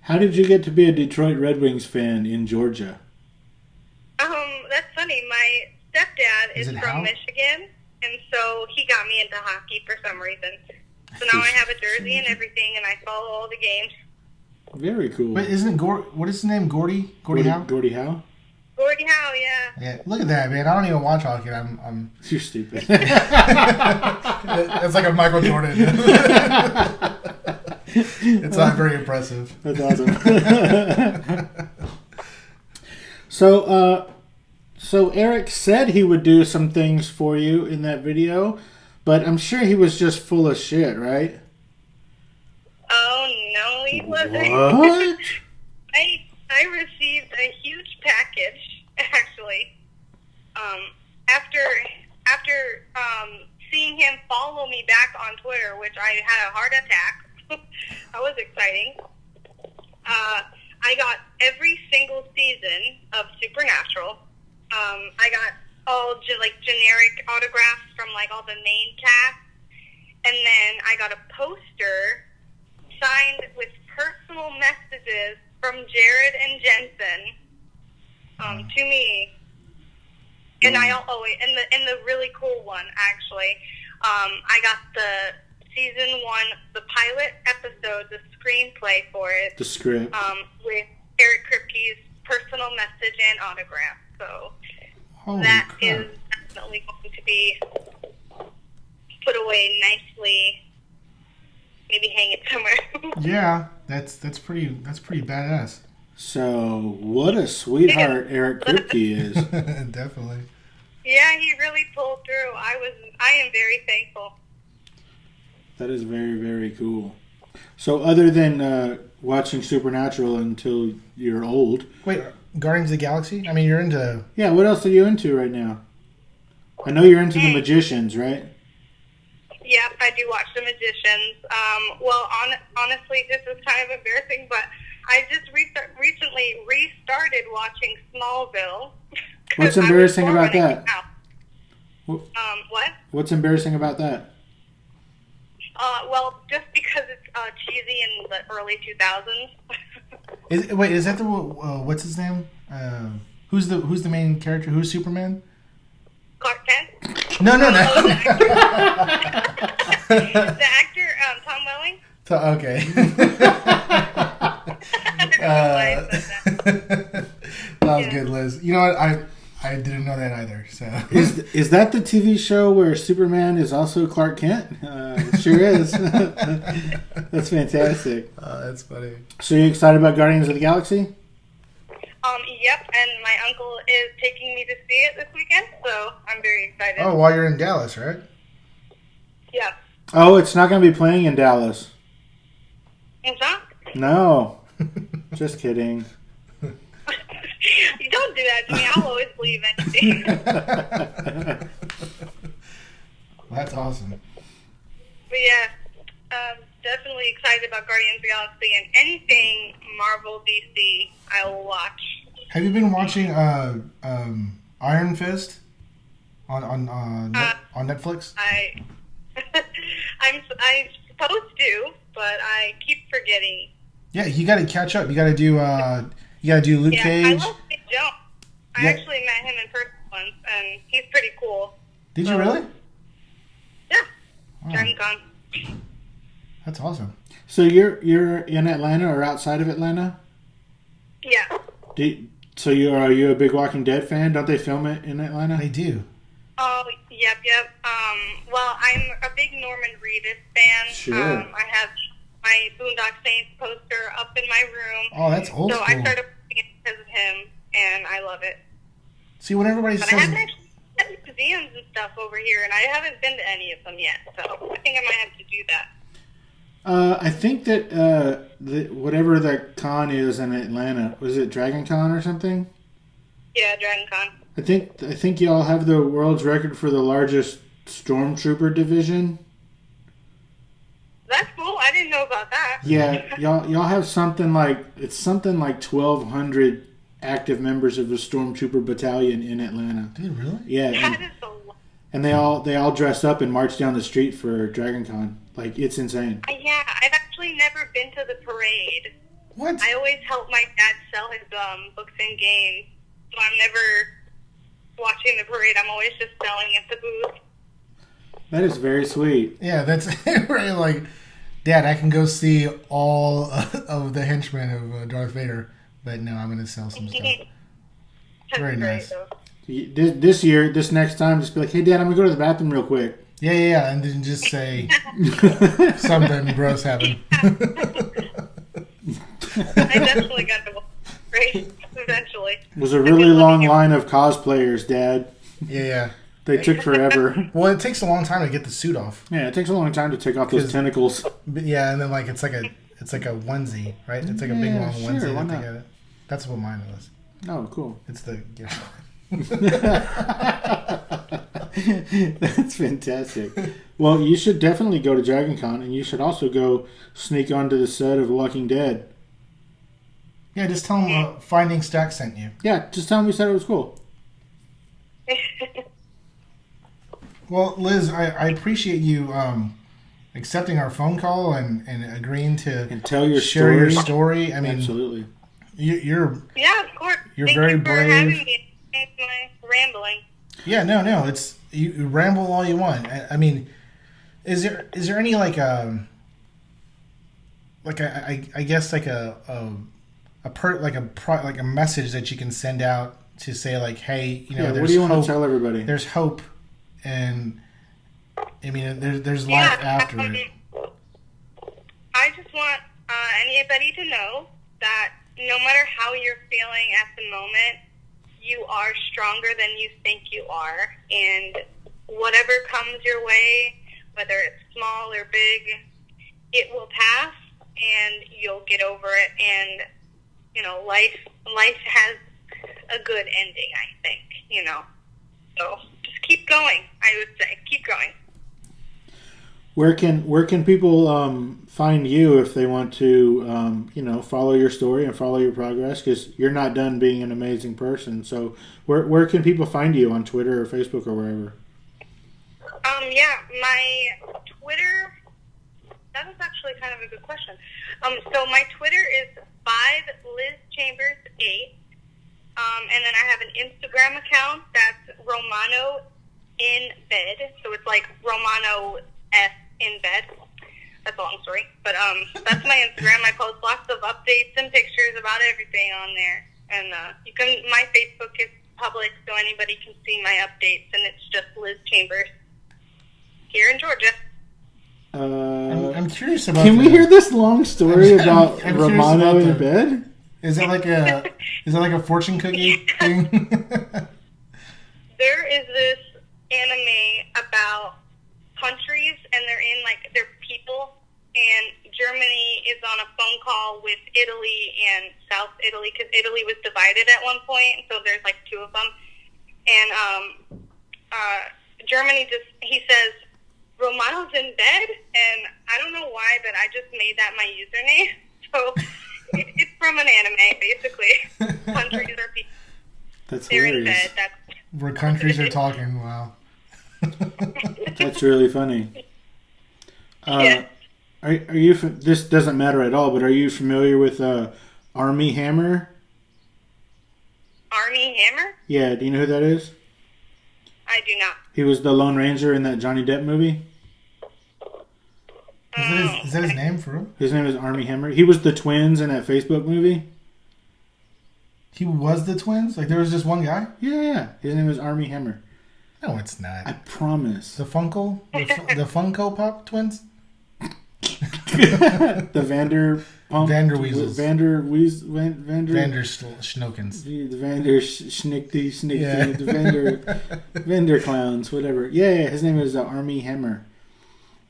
Speaker 1: How did you get to be a Detroit Red Wings fan in Georgia?
Speaker 2: That's funny. My stepdad is
Speaker 3: Is it
Speaker 2: from
Speaker 3: Hal?
Speaker 2: Michigan, and so he got me into hockey for some reason. So now I have a jersey and everything, and I follow all the games.
Speaker 1: Very cool.
Speaker 3: But isn't what is his name? Gordy Howe?
Speaker 1: Gordie Howe?
Speaker 2: Gordie Howe, yeah.
Speaker 3: Yeah, look at that, man. I don't even watch hockey. I'm
Speaker 1: You're stupid.
Speaker 3: It's like a Michael Jordan. It's not very impressive.
Speaker 1: That's awesome. So Eric said he would do some things for you in that video, but I'm sure he was just full of shit, right?
Speaker 2: Oh, no, he wasn't.
Speaker 1: What?
Speaker 2: I received a huge package, actually. After seeing him follow me back on Twitter, which I had a heart attack. That was exciting. I got every single season of Supernatural. I got all generic autographs from like all the main cast, and then I got a poster signed with personal messages from Jared and Jensen to me. And and the really cool one actually, I got the season 1, the pilot episode, the screenplay for it.
Speaker 1: The script.
Speaker 2: With Eric Kripke's personal message and autograph. So
Speaker 3: Holy
Speaker 2: that
Speaker 3: crap.
Speaker 2: is definitely going to be put away nicely. Maybe hang it somewhere.
Speaker 3: Yeah, that's pretty badass.
Speaker 1: So, what a sweetheart Eric Kripke is.
Speaker 3: Definitely.
Speaker 2: Yeah, he really pulled through. I am very thankful.
Speaker 1: That is very, very cool. So, other than watching Supernatural until you're old,
Speaker 3: Wait, Guardians of the Galaxy? I mean, you're into...
Speaker 1: yeah, what else are you into right now? I know you're into the Magicians, right?
Speaker 2: Yep, I do watch The Magicians. Honestly, this is kind of embarrassing, but I just recently restarted watching Smallville.
Speaker 1: What's embarrassing about that?
Speaker 2: What?
Speaker 1: What's embarrassing about that?
Speaker 2: Just because it's cheesy in the early 2000s.
Speaker 3: Is that the... what's his name? Who's the main character? Who's Superman?
Speaker 2: Clark Kent?
Speaker 3: No.
Speaker 2: The actor, Tom Welling?
Speaker 3: Okay. That was good, Liz. You know what? I didn't know that either. So
Speaker 1: is that the TV show where Superman is also Clark Kent? It sure is. That's fantastic.
Speaker 3: That's funny.
Speaker 1: So you excited about Guardians of the Galaxy?
Speaker 2: Yep, and my uncle is taking me to see it this weekend, so I'm very excited.
Speaker 3: Oh, while you're in Dallas, right?
Speaker 2: Yeah.
Speaker 1: Oh, it's not going to be playing in Dallas.
Speaker 2: It's not?
Speaker 1: No. Just kidding.
Speaker 2: You don't do that to me. I'll always believe anything.
Speaker 3: That's awesome.
Speaker 2: But yeah, definitely excited about Guardians of the Galaxy, and anything Marvel DC I will watch.
Speaker 3: Have you been watching Iron Fist on Netflix?
Speaker 2: I'm supposed to, but I keep forgetting.
Speaker 3: Yeah, you got to catch up. You got to do Luke Cage.
Speaker 2: I love Big Jump. I actually met him in person once, and he's pretty cool.
Speaker 3: Did you really?
Speaker 2: Yeah.
Speaker 3: Wow.
Speaker 2: Dragon Con.
Speaker 3: That's awesome.
Speaker 1: So you're in Atlanta or outside of Atlanta?
Speaker 2: Yeah.
Speaker 1: Are you a big Walking Dead fan? Don't they film it in Atlanta?
Speaker 3: They do.
Speaker 2: Oh, yep. Well, I'm a big Norman Reedus fan.
Speaker 1: Sure.
Speaker 2: I have my Boondock Saints poster up in my room.
Speaker 3: Oh, that's old
Speaker 2: So
Speaker 3: school.
Speaker 2: I started playing it because of him, and I love it.
Speaker 3: See, when everybody
Speaker 2: But I
Speaker 3: says...
Speaker 2: haven't actually had museums and stuff over here, and I haven't been to any of them yet. So I think I might have to do that.
Speaker 1: I think that whatever that con is in Atlanta, was it Dragon Con or something?
Speaker 2: Yeah, Dragon Con.
Speaker 1: I think y'all have the world's record for the largest stormtrooper division.
Speaker 2: That's cool. I didn't know about that.
Speaker 1: Yeah, y'all have something like 1,200 active members of the stormtrooper battalion in Atlanta.
Speaker 3: Dude, really?
Speaker 1: Yeah,
Speaker 2: That is a lot.
Speaker 1: and they all dress up and march down the street for Dragon Con. Like, it's insane.
Speaker 2: Yeah, I've actually never been to the parade.
Speaker 3: What?
Speaker 2: I always help my dad sell his books and games, so I'm never watching the parade. I'm always just selling at the booth.
Speaker 1: That is very sweet.
Speaker 3: Yeah, that's right. Like, Dad, I can go see all of the henchmen of Darth Vader, but no, I'm going to sell some stuff.
Speaker 2: That's
Speaker 3: Very
Speaker 2: great,
Speaker 3: nice.
Speaker 2: though.
Speaker 1: This next time, just be like, hey, Dad, I'm going to go to the bathroom real quick.
Speaker 3: Yeah, and then just say something gross happened.
Speaker 2: I definitely got the parade eventually.
Speaker 1: It was a really long line of cosplayers, Dad.
Speaker 3: Yeah.
Speaker 1: They took forever.
Speaker 3: Well, it takes a long time to get the suit off.
Speaker 1: Yeah, it takes a long time to take off those tentacles.
Speaker 3: But yeah, and then like it's like a onesie, right? It's like a big long
Speaker 1: sure,
Speaker 3: onesie.
Speaker 1: why
Speaker 3: That they
Speaker 1: not?
Speaker 3: got it. That's what mine was.
Speaker 1: Oh, cool.
Speaker 3: It's the
Speaker 1: That's fantastic. Well, you should definitely go to Dragon Con, and you should also go sneak onto the set of Walking Dead.
Speaker 3: Yeah, just tell them Finding Stack sent you.
Speaker 1: Yeah, just tell them we said it was cool.
Speaker 3: Well, Liz, I appreciate you accepting our phone call and agreeing to
Speaker 1: And tell your
Speaker 3: share
Speaker 1: story.
Speaker 3: your story. I mean,
Speaker 1: Absolutely.
Speaker 3: you're
Speaker 2: Yeah, of course.
Speaker 3: You're
Speaker 2: Thank
Speaker 3: very
Speaker 2: you for
Speaker 3: brave.
Speaker 2: having me. Thanks for my rambling.
Speaker 3: yeah, no, it's you ramble all you want. I mean, is there any like I guess like a message that you can send out to say like, hey, you know,
Speaker 1: Yeah,
Speaker 3: there's
Speaker 1: what do you
Speaker 3: hope.
Speaker 1: want to tell everybody?
Speaker 3: There's hope, and I mean, there's life after it.
Speaker 2: I just want anybody to know that no matter how you're feeling at the moment, you are stronger than you think you are. And whatever comes your way, whether it's small or big, it will pass and you'll get over it. And, you know, life has a good ending, I think, you know. So just keep going, I would say. Keep going.
Speaker 1: Where can people find you if they want to, follow your story and follow your progress? Because you're not done being an amazing person. So where can people find you on Twitter or Facebook or wherever?
Speaker 2: Yeah, my Twitter. That was actually kind of a good question. So my Twitter is 5LizChambers8, and then I have an Instagram account that's Romano in bed. So it's like Romano S in bed. That's a long story, but that's my Instagram. I post lots of updates and pictures about everything on there, and my Facebook is public, so anybody can see my updates, and it's just Liz Chambers here in Georgia.
Speaker 3: I'm curious about.
Speaker 1: Can we hear this long story about
Speaker 3: I'm
Speaker 1: Romano
Speaker 3: curious
Speaker 1: in
Speaker 3: about
Speaker 1: bed?
Speaker 3: Is that like a fortune cookie thing?
Speaker 2: There is this anime about countries, and they're people, and Germany is on a phone call with Italy and South Italy, because Italy was divided at one point, so there's like two of them, and Germany he says, Romano's in bed, and I don't know why, but I just made that my username, so it's from an anime, basically. Countries are people.
Speaker 1: That's
Speaker 2: They're in
Speaker 1: hilarious.
Speaker 2: bed. That's
Speaker 3: Where countries are talking. Wow.
Speaker 1: That's really funny.
Speaker 2: Yeah.
Speaker 1: Are you? This doesn't matter at all, but are you familiar with Army Hammer?
Speaker 2: Army Hammer?
Speaker 1: Yeah, do you know who that is?
Speaker 2: I do not.
Speaker 1: He was the Lone Ranger in that Johnny Depp movie.
Speaker 3: Is that his name for real?
Speaker 1: His name is Army Hammer. He was the twins in that Facebook movie.
Speaker 3: He was the twins? Like, there was just one guy?
Speaker 1: Yeah. His name is Army Hammer.
Speaker 3: No, it's not.
Speaker 1: I promise.
Speaker 3: The Funko? The Funko Pop twins?
Speaker 1: The Vander
Speaker 3: Weasels.
Speaker 1: Vander
Speaker 3: Schnokens.
Speaker 1: The Vander Schnickty,
Speaker 3: Yeah.
Speaker 1: the Vander Clowns, whatever. Yeah, his name is Army Hammer.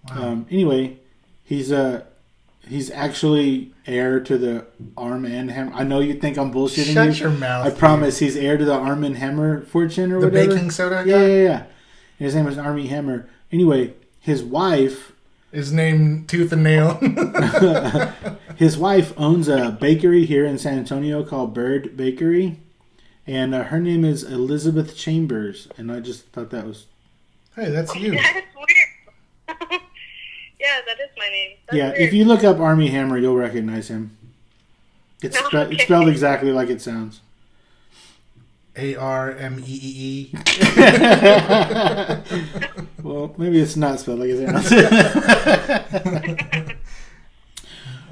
Speaker 3: Wow.
Speaker 1: Anyway, he's actually heir to the Arm and Hammer. I know you think I'm bullshitting you.
Speaker 3: Shut your mouth.
Speaker 1: I promise he's heir to the Arm and Hammer fortune or
Speaker 3: the
Speaker 1: whatever.
Speaker 3: baking soda
Speaker 1: Yeah,
Speaker 3: guy?
Speaker 1: yeah. His name is Army Hammer. Anyway, his wife...
Speaker 3: His name, Tooth and Nail.
Speaker 1: His wife owns a bakery here in San Antonio called Bird Bakery. And her name is Elizabeth Chambers. And I just thought that was...
Speaker 3: Hey, that's you.
Speaker 2: That's weird. Yeah, that is my name. That's
Speaker 1: yeah,
Speaker 2: weird.
Speaker 1: if you look up Army Hammer, you'll recognize him. It's spelled exactly like it sounds.
Speaker 3: Armee.
Speaker 1: Well, maybe it's not spelled like it sounds.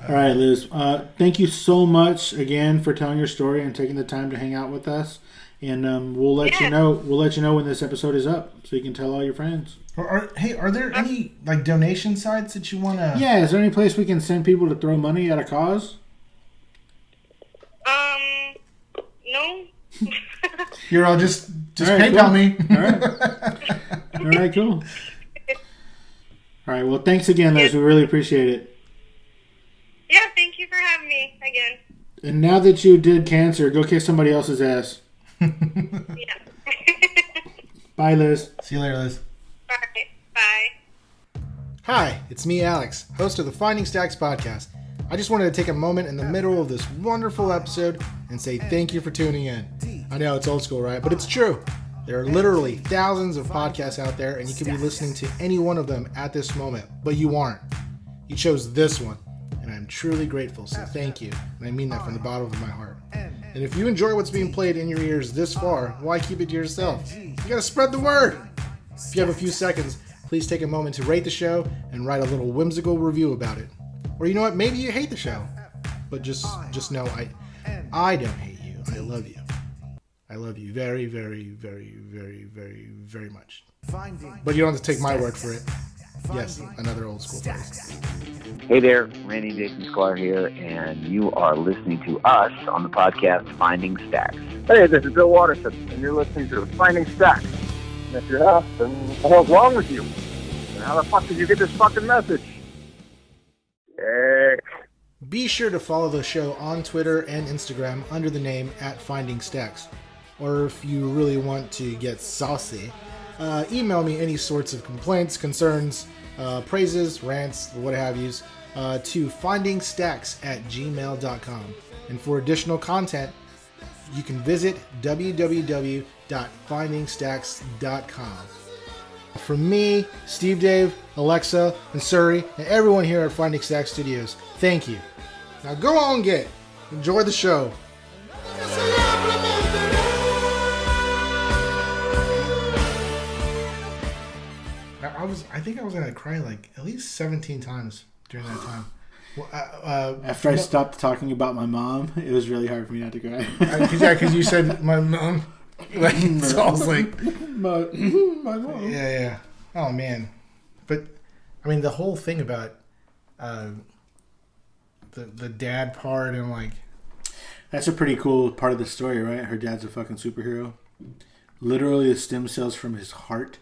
Speaker 1: All right, Liz. Thank you so much again for telling your story and taking the time to hang out with us. And we'll let you know. We'll let you know when this episode is up, so you can tell all your friends.
Speaker 3: Are there any like donation sites that you want to?
Speaker 1: Yeah, is there any place we can send people to throw money at a cause?
Speaker 2: No.
Speaker 3: You're all just
Speaker 1: All right,
Speaker 3: PayPal
Speaker 1: cool.
Speaker 3: me.
Speaker 1: All right. All right, cool. All right, well, thanks again, Liz. We really appreciate it.
Speaker 2: Yeah, thank you for having me again.
Speaker 1: And now that you did cancer, go kick somebody else's ass.
Speaker 2: Yeah.
Speaker 1: Bye, Liz.
Speaker 3: See you later, Liz.
Speaker 2: Bye. Bye.
Speaker 3: Hi, it's me, Alex, host of the Finding Stacks podcast. I just wanted to take a moment in the middle of this wonderful episode and say thank you for tuning in. I know it's old school, right? But it's true. There are literally thousands of podcasts out there, and you could be listening to any one of them at this moment, but you aren't. You chose this one, and I'm truly grateful, so thank you. And I mean that from the bottom of my heart. And if you enjoy what's being played in your ears this far, why keep it to yourself? You gotta spread the word! If you have a few seconds, please take a moment to rate the show and write a little whimsical review about it. Or you know what, maybe you hate the show. But just know I don't hate you. I love you. I love you very, very, very, very, very, very much. But you don't have to take my word for it. Yes, another old school phrase.
Speaker 4: Hey there, Randy Jason Sklar here, and you are listening to us on the podcast Finding Stacks.
Speaker 5: Hey, this is Bill Watterson, and you're listening to Finding Stacks. And if you're us, then what the hell's wrong with you? And how the fuck did you get this fucking message? Heck.
Speaker 3: Be sure to follow the show on Twitter and Instagram under the name @FindingStacks. Or if you really want to get saucy, email me any sorts of complaints, concerns, praises, rants, what have yous, to findingstacks@gmail.com. And for additional content, you can visit www.findingstacks.com. From me, Steve Dave, Alexa, and Suri, and everyone here at Finding Stacks Studios, thank you. Now go on, enjoy the show. I think I was gonna cry like at least 17 times during that time. Well,
Speaker 1: After I stopped talking about my mom, it was really hard for me not to cry.
Speaker 3: because you said my mom. Like, so I was like,
Speaker 1: my mom.
Speaker 3: yeah. Oh man, but I mean the whole thing about the dad part and like
Speaker 1: That's a pretty cool part of the story, right? Her dad's a fucking superhero. Literally, the stem cells from his heart.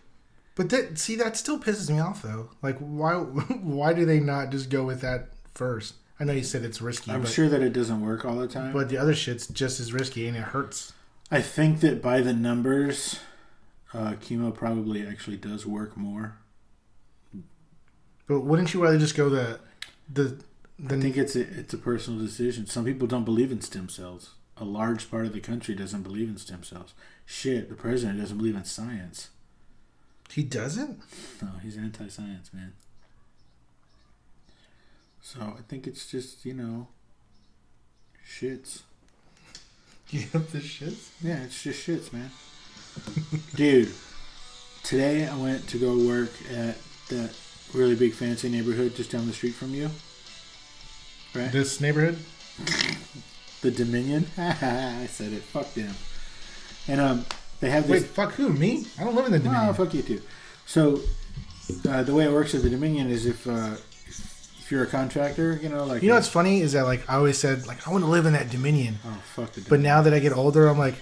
Speaker 3: But that still pisses me off though. Like, why do they not just go with that first? I know you said it's risky.
Speaker 1: I'm sure that it doesn't work all the time.
Speaker 3: But the other shit's just as risky and it hurts.
Speaker 1: I think that by the numbers, chemo probably actually does work more.
Speaker 3: But wouldn't you rather just go the
Speaker 1: I think it's a personal decision. Some people don't believe in stem cells. A large part of the country doesn't believe in stem cells. Shit, the president doesn't believe in science.
Speaker 3: He doesn't?
Speaker 1: No, he's anti-science, man. So I think it's just, shits.
Speaker 3: You have the shits?
Speaker 1: Yeah, it's just shits, man. Dude, today I went to go work at that really big fancy neighborhood just down the street from you. Right?
Speaker 3: This neighborhood?
Speaker 1: The Dominion. I said it. Fuck them. And they have this.
Speaker 3: Wait, fuck who? Me? I don't live in the Dominion.
Speaker 1: Oh, fuck you too. So the way it works at the Dominion is if you're a contractor, you know, like
Speaker 3: what's funny is that like I always said like I want to live in that Dominion.
Speaker 1: Oh fuck the Dominion.
Speaker 3: But now that I get older, I'm like,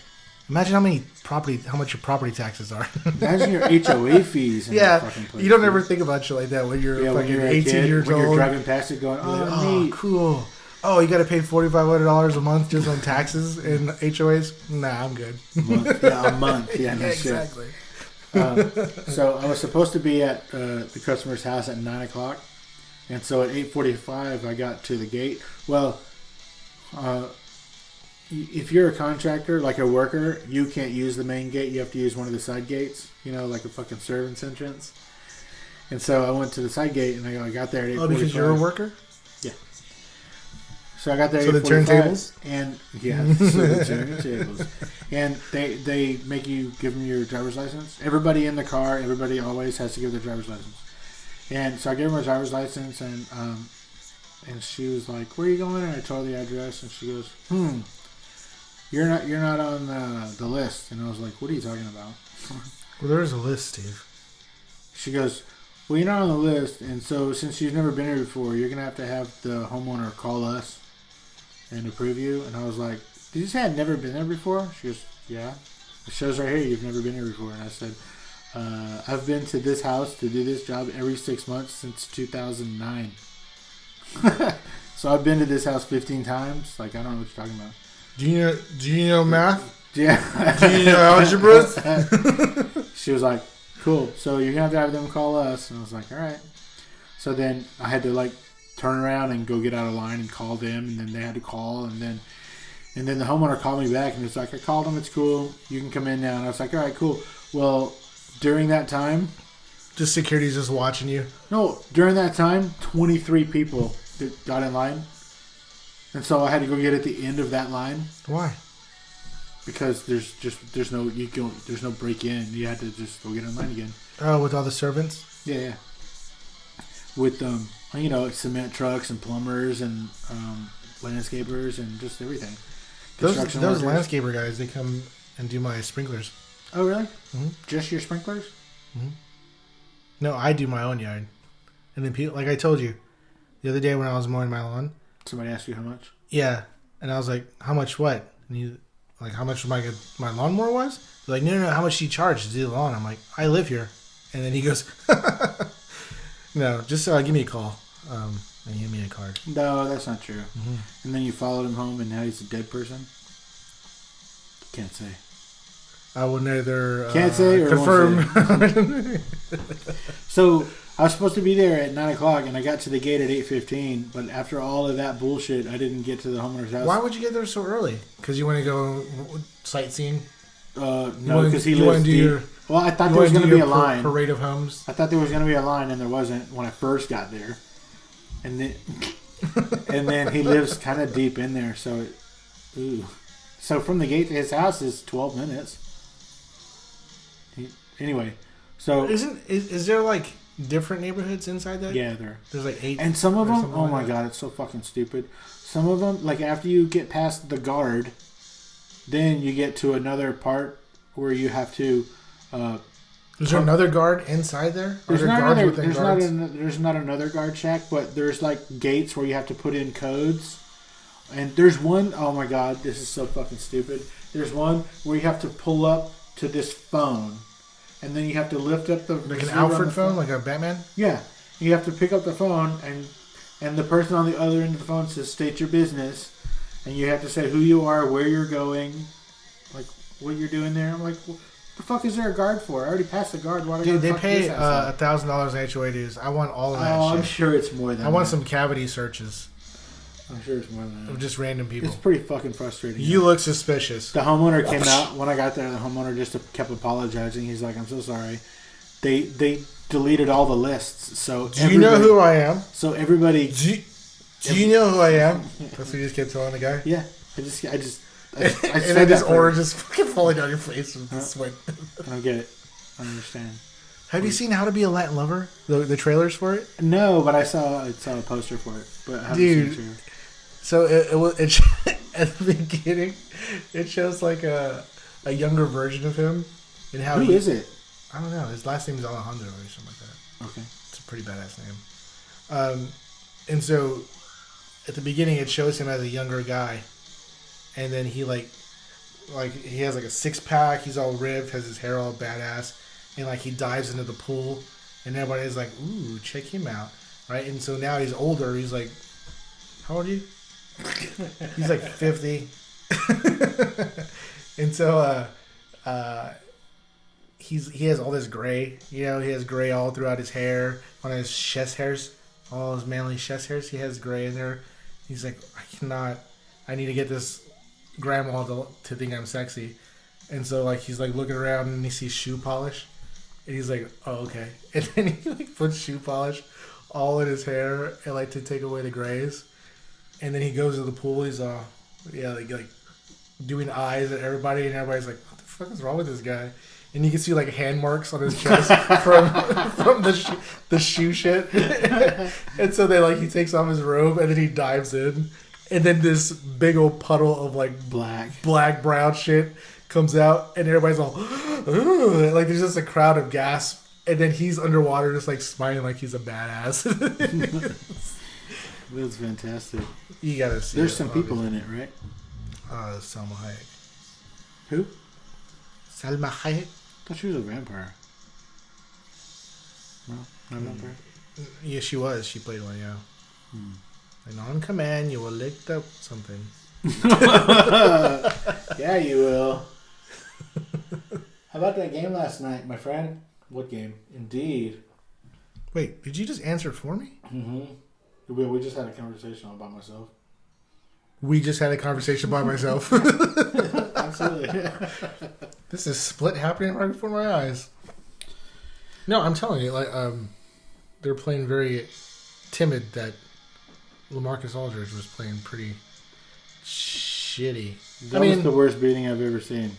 Speaker 3: imagine how much your property taxes are.
Speaker 1: Imagine your HOA fees. In that fucking place,
Speaker 3: you don't ever think about shit like that when you're
Speaker 1: when
Speaker 3: fucking
Speaker 1: you're
Speaker 3: 18
Speaker 1: kid,
Speaker 3: years
Speaker 1: when
Speaker 3: old.
Speaker 1: You're driving past it, going, "Oh, neat.
Speaker 3: Cool. Oh, you got to pay $4,500 a month just on taxes and HOAs? Nah, I'm good.
Speaker 1: A month. Yeah, no
Speaker 3: exactly.
Speaker 1: So I was supposed to be at the customer's house at 9 o'clock, and so at 8:45 I got to the gate. Well, if you're a contractor, like a worker, you can't use the main gate. You have to use one of the side gates. You know, like a fucking servant's entrance. And so I went to the side gate, and I got there at 8:45.
Speaker 3: Oh, because you're a worker?
Speaker 1: Yeah. So I got there.
Speaker 3: So the turntables,
Speaker 1: and yeah, so the turntables, and they make you give them your driver's license. Everybody in the car, everybody always has to give their driver's license. And so I gave her my driver's license, and she was like, "Where are you going?" And I told her the address, and she goes, You're not on the list." And I was like, "What are you talking about?"
Speaker 3: Well, there is a list, Steve.
Speaker 1: She goes, "Well, you're not on the list, and so since you've never been here before, you're gonna have to have the homeowner call us and approve you." And I was like, "Did you say I'd never been there before?" She goes, "Yeah. It shows right here you've never been here before." And I said, "I've been to this house to do this job every 6 months since 2009. So I've been to this house 15 times. Like, I don't know what you're talking about."
Speaker 3: Do you know math?
Speaker 1: Yeah.
Speaker 3: Do you know algebra?
Speaker 1: She was like, "Cool. So you're gonna have to have them call us." And I was like, "All right." So then I had to like turn around and go get out of line and call them, and then they had to call, and then the homeowner called me back, and it's like, "I called them. It's cool. You can come in now." And I was like, "All right, cool." Well, during that time,
Speaker 3: just security's just watching you.
Speaker 1: No, during that time, 23 people got in line. And so I had to go get at the end of that line.
Speaker 3: Why?
Speaker 1: Because there's no break in. You had to just go get in line again.
Speaker 3: Oh, with all the servants?
Speaker 1: Yeah. With cement trucks and plumbers and landscapers and just everything.
Speaker 3: Those landscaper guys, they come and do my sprinklers.
Speaker 1: Oh really?
Speaker 3: Mm-hmm.
Speaker 1: Just your sprinklers?
Speaker 3: Mm-hmm. No, I do my own yard. And then people, like I told you, the other day when I was mowing my lawn.
Speaker 1: Somebody asked you how much? Yeah.
Speaker 3: And I was like, "How much what?" And you, like, "How much my lawnmower was?" They're like, no, how much do you charge to do the lawn? I'm like, "I live here." And then he goes, "No, just give me a call and give me a card."
Speaker 1: No, that's not true.
Speaker 3: Mm-hmm.
Speaker 1: And then you followed him home and now he's a dead person? Can't say.
Speaker 3: I will neither
Speaker 1: can't say or
Speaker 3: confirm.
Speaker 1: Say. So I was supposed to be there at 9 o'clock, and I got to the gate at 8:15. But after all of that bullshit, I didn't get to the homeowner's house.
Speaker 3: Why would you get there so early? Because you want to go sightseeing?
Speaker 1: No, because he lives deep. Well, I thought there was going to be a line.
Speaker 3: Parade of homes.
Speaker 1: I thought there was going to be a line, and there wasn't when I first got there. And then he lives kind of deep in there, so So from the gate to his house is 12 minutes. Anyway, so
Speaker 3: is there like different neighborhoods inside that?
Speaker 1: Yeah,
Speaker 3: there's like 8.
Speaker 1: And some of them, oh my god, it's so fucking stupid. Some of them, like after you get past the guard, then you get to another part where you have to.
Speaker 3: Is there another guard inside there?
Speaker 1: There's not another guard shack, but there's like gates where you have to put in codes. And there's one, oh my god, this is so fucking stupid. There's one where you have to pull up to this phone. And then you have to lift up the...
Speaker 3: Like an Alfred phone? Like a Batman?
Speaker 1: Yeah. You have to pick up the phone, and the person on the other end of the phone says, "State your business." And you have to say who you are, where you're going, like what you're doing there. I'm like, what the fuck is there a guard for? I already passed the guard. Why
Speaker 3: Dude, they pay $1,000 in HOA dues. I want all of that shit.
Speaker 1: I'm sure it's more than that.
Speaker 3: I want some cavity searches.
Speaker 1: I'm sure it's more than that.
Speaker 3: Of just random people.
Speaker 1: It's pretty fucking frustrating.
Speaker 3: You look suspicious.
Speaker 1: The homeowner came out. When I got there, the homeowner just kept apologizing. He's like, "I'm so sorry." They deleted all the lists. So
Speaker 3: do you know who I am?
Speaker 1: So everybody...
Speaker 3: Do you know who I am? That's what you just kept telling the guy?
Speaker 1: Yeah. I just I
Speaker 3: and
Speaker 1: said
Speaker 3: then this
Speaker 1: that
Speaker 3: orange just fucking falling down your face with the sweat.
Speaker 1: I don't get it. I understand.
Speaker 3: Have you seen How to Be a Latin Lover? The trailers for it?
Speaker 1: No, but I saw a poster for it. But I haven't
Speaker 3: Dude.
Speaker 1: seen it.
Speaker 3: So it at the beginning, it shows like a younger version of him and how
Speaker 1: Who is it?
Speaker 3: I don't know. His last name is Alejandro or something like that.
Speaker 1: Okay.
Speaker 3: It's a pretty badass name. And so at the beginning, it shows him as a younger guy, and then he like he has like a 6-pack. He's all ripped, has his hair all badass, and like he dives into the pool, and everybody's like, "Ooh, check him out!" Right? And so now he's older. He's like, how old are you? He's like 50. And so he has all this gray. You know, he has gray all throughout his hair, on his chest hairs, all his manly chest hairs. He has gray in there. He's like, I need to get this grandma to think I'm sexy. And so like he's like looking around and he sees shoe polish, and he's like, oh, okay. And then he like puts shoe polish all in his hair and like to take away the grays. And then he goes to the pool. He's like doing eyes at everybody, and everybody's like, what the fuck is wrong with this guy? And you can see like hand marks on his chest from the shoe shit. And so he takes off his robe and then he dives in, and then this big old puddle of like black brown shit comes out, and everybody's all like there's just a crowd of gasp, and then he's underwater just like smiling like he's a badass.
Speaker 1: That's fantastic.
Speaker 3: You gotta see.
Speaker 1: There's some people in it, right?
Speaker 3: Salma Hayek.
Speaker 1: Who?
Speaker 3: Salma Hayek.
Speaker 1: I thought she was a vampire. No, not a vampire.
Speaker 3: Yeah, she was. She played one, yeah. And on command, you will lick up something.
Speaker 1: Yeah, you will. How about that game last night, my friend? What game? Indeed.
Speaker 3: Wait, did you just answer it for me?
Speaker 1: Mm-hmm. We just had a conversation all by myself.
Speaker 3: We just had a conversation by myself.
Speaker 1: Absolutely.
Speaker 3: This is split happening right before my eyes. No, I'm telling you, like, they're playing very timid. That LaMarcus Aldridge was playing pretty shitty.
Speaker 1: That was the worst beating I've ever seen.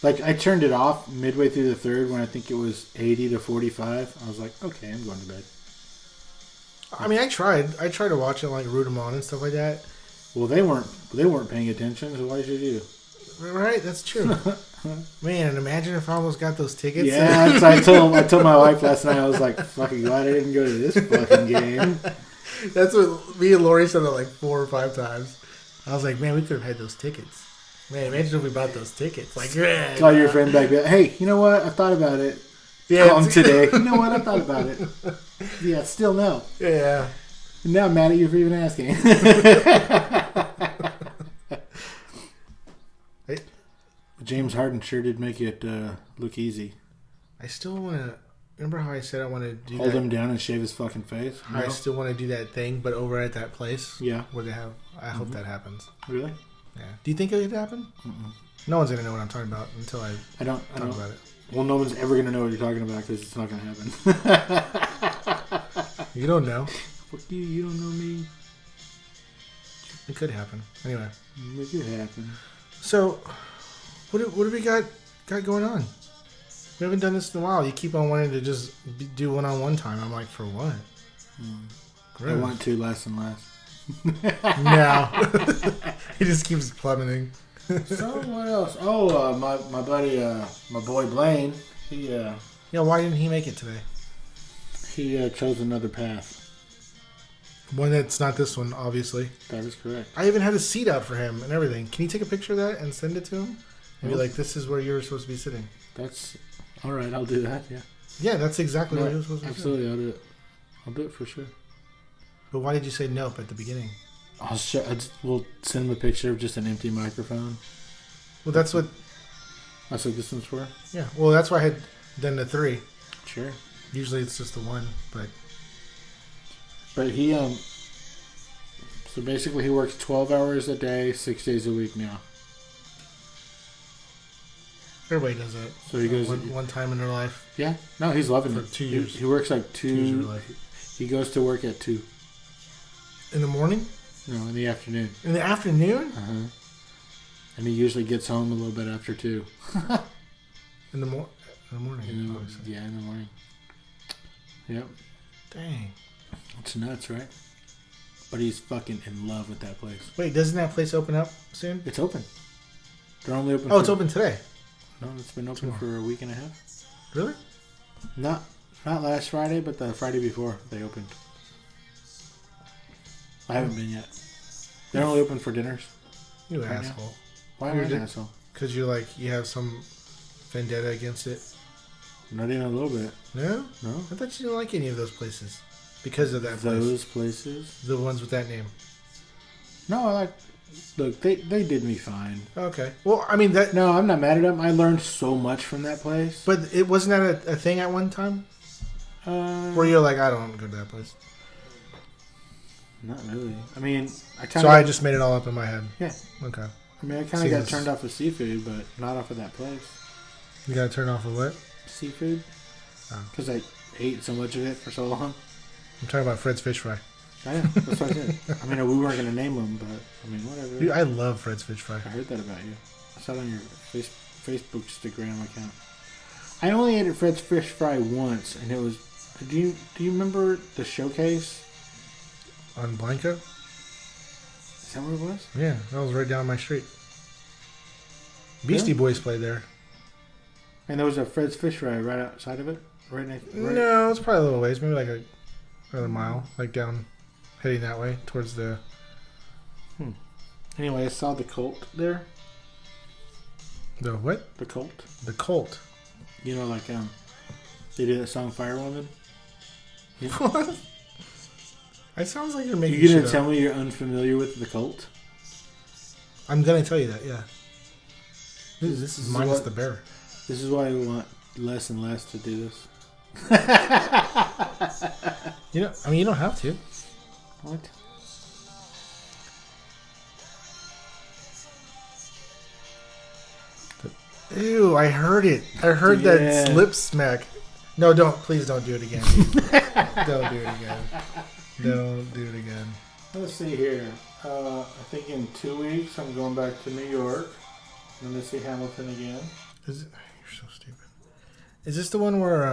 Speaker 1: Like, I turned it off midway through the third when I think it was 80-45. I was like, okay, I'm going to bed.
Speaker 3: I mean, I tried to watch it, like root them on and stuff like that.
Speaker 1: Well, they weren't paying attention, so why should you?
Speaker 3: Right, that's true. Man, imagine if I almost got those tickets.
Speaker 1: Yeah, so I told my wife last night. I was like, fucking glad I didn't go to this fucking game.
Speaker 3: That's what me and Lori said that like 4 or 5 times. I was like, man, we could have had those tickets. Man, imagine if we bought those tickets. Like, yeah,
Speaker 1: call your friend back. Hey, you know what? I thought about it. Yeah, call him today. You know what? I thought about it. Yeah, still no.
Speaker 3: Yeah.
Speaker 1: Now I'm mad at you for even asking.
Speaker 3: Hey.
Speaker 1: James Harden sure did make it look easy.
Speaker 3: I still want to... Remember how I said I want to do
Speaker 1: Hold
Speaker 3: that?
Speaker 1: him down and shave his fucking face? No?
Speaker 3: I still want to do that thing, but over at that place.
Speaker 1: Yeah.
Speaker 3: Where they have... I hope that happens.
Speaker 1: Really?
Speaker 3: Yeah. Do you think it could happen? Mm-mm. No one's going to know what I'm talking about until I talk about it.
Speaker 1: Well, no one's ever going to know what you're talking about because it's not going to happen.
Speaker 3: You don't know.
Speaker 1: Fuck you, you don't know me.
Speaker 3: It could happen. Anyway.
Speaker 1: It could happen.
Speaker 3: So, what do we got going on? We haven't done this in a while. You keep on wanting to just do one-on-one time. I'm like, for what?
Speaker 1: I want to less and less.
Speaker 3: No. He just keeps plummeting.
Speaker 1: So what else? Oh, my buddy, my boy Blaine. He
Speaker 3: yeah. Why didn't he make it today?
Speaker 1: He chose another path.
Speaker 3: One that's not this one, obviously.
Speaker 1: That is correct.
Speaker 3: I even had a seat out for him and everything. Can you take a picture of that and send it to him? And be like, this is where you're supposed to be sitting.
Speaker 1: That's all right. I'll do that. Yeah.
Speaker 3: Yeah, that's exactly where you're supposed to be sitting.
Speaker 1: Absolutely, I'll do it. I'll do it for sure.
Speaker 3: But why did you say nope at the beginning?
Speaker 1: We'll send him a picture of just an empty microphone.
Speaker 3: Well, that's what...
Speaker 1: That's what this one's for?
Speaker 3: Yeah. Well, that's why I had done the 3.
Speaker 1: Sure.
Speaker 3: Usually it's just the 1, but...
Speaker 1: But he, so basically he works 12 hours a day, 6 days a week now.
Speaker 3: Everybody does that.
Speaker 1: So he goes...
Speaker 3: One time in their life.
Speaker 1: Yeah. No, he's loving it.
Speaker 3: For 2 years.
Speaker 1: He works like 2...
Speaker 3: 2 years of life.
Speaker 1: He goes to work at 2.
Speaker 3: In the morning?
Speaker 1: No, in the afternoon.
Speaker 3: In the afternoon?
Speaker 1: Uh-huh. And he usually gets home a little bit after 2.
Speaker 3: In the morning.
Speaker 1: Yeah, in the morning. Yep.
Speaker 3: Dang.
Speaker 1: It's nuts, right? But he's fucking in love with that place.
Speaker 3: Wait, doesn't that place open up soon?
Speaker 1: It's open. They're only open.
Speaker 3: Oh, it's open today.
Speaker 1: No, it's been open for a week and a half.
Speaker 3: Really?
Speaker 1: Not last Friday, but the Friday before they opened. I haven't been yet. They're only open for dinners.
Speaker 3: You
Speaker 1: right
Speaker 3: asshole.
Speaker 1: Now. Why am I an asshole?
Speaker 3: Because you have some vendetta against it.
Speaker 1: Not even a little bit.
Speaker 3: No?
Speaker 1: No.
Speaker 3: I thought you didn't like any of those places. Because of that
Speaker 1: Those places?
Speaker 3: The ones with that name.
Speaker 1: No, I like... Look, they did me fine.
Speaker 3: Okay. Well, I mean... that.
Speaker 1: No, I'm not mad at them. I learned so much from that place.
Speaker 3: But it wasn't that a thing at one time? Where you're like, I don't want to go to that place.
Speaker 1: Not really. I mean,
Speaker 3: I just made it all up in my head.
Speaker 1: Yeah.
Speaker 3: Okay.
Speaker 1: I mean, I kind of got turned off of seafood, but not off of that place.
Speaker 3: You got to turn off of what?
Speaker 1: Seafood. Because I ate so much of it for so long.
Speaker 3: I'm talking about Fred's fish fry.
Speaker 1: I know. That's what I said. I mean, we weren't going to name them, but I mean, whatever.
Speaker 3: Dude, I love Fred's fish fry.
Speaker 1: I heard that about you. I saw it on your Facebook Instagram account. I only ate at Fred's fish fry once, and it was... Do you remember the showcase?
Speaker 3: On Blanco?
Speaker 1: Is that where it was?
Speaker 3: Yeah, that was right down my street. Beastie Boys played there.
Speaker 1: And there was a Fred's Fish Fry right outside of it? Right next. Right?
Speaker 3: No, it's probably a little ways. Maybe like another mile. Like down, heading that way towards the...
Speaker 1: Anyway, I saw the Cult there.
Speaker 3: The what?
Speaker 1: The Cult.
Speaker 3: The Cult.
Speaker 1: You know, like, they did that song Firewoman? Yeah.
Speaker 3: What? It sounds like you're making
Speaker 1: You gonna
Speaker 3: shit
Speaker 1: tell
Speaker 3: up.
Speaker 1: me you're unfamiliar with the Cult?
Speaker 3: I'm gonna tell you that, yeah. Dude, this is minus the bear.
Speaker 1: This is why I want less and less to do this.
Speaker 3: You know, I mean, you don't have to.
Speaker 1: What?
Speaker 3: Ew, I heard it. I heard that lip smack. No, please don't do it again. Don't do it again. Don't do it again.
Speaker 1: Let's see here. I think in 2 weeks I'm going back to New York. I'm going to see Hamilton again.
Speaker 3: You're so stupid. Is this the one where,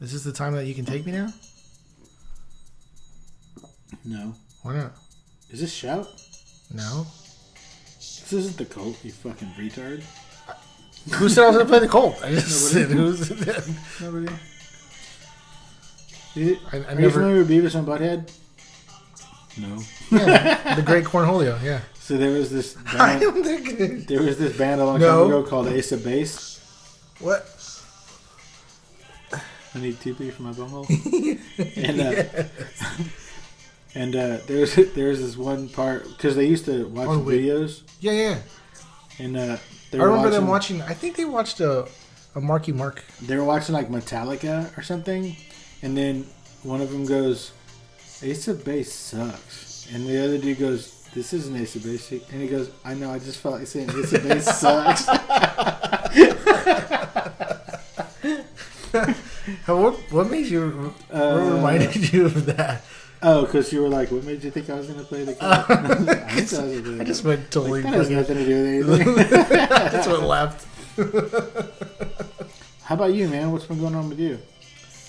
Speaker 3: is this the time that you can take me now?
Speaker 1: No.
Speaker 3: Why not?
Speaker 1: Is this Shout?
Speaker 3: No.
Speaker 1: This isn't the Cult, you fucking retard.
Speaker 3: Who said I was going to play the Colt? I just said who's...
Speaker 1: Nobody.
Speaker 3: I
Speaker 1: Are you familiar with Beavis and Butthead? No.
Speaker 3: Yeah, the Great Cornholio, yeah.
Speaker 1: So there was this band, a long time ago called Ace of Base.
Speaker 3: What?
Speaker 1: I need TP for my bumhole. And there was this one part because they used to watch videos.
Speaker 3: Yeah.
Speaker 1: And
Speaker 3: I remember them watching. I think they watched a Marky Mark.
Speaker 1: They were watching like Metallica or something, and then one of them goes, "Ace of Base sucks," and the other dude goes, "This isn't Ace of Base," and he goes, "I know. I just felt like saying Ace of Base sucks."
Speaker 3: What made you? What reminded you of that?
Speaker 1: Oh, because you were like, what made you think I was going to play the game?
Speaker 3: I just went totally...
Speaker 1: That has nothing to do with anything.
Speaker 3: That's what left.
Speaker 1: How about you, man? What's been going on with you?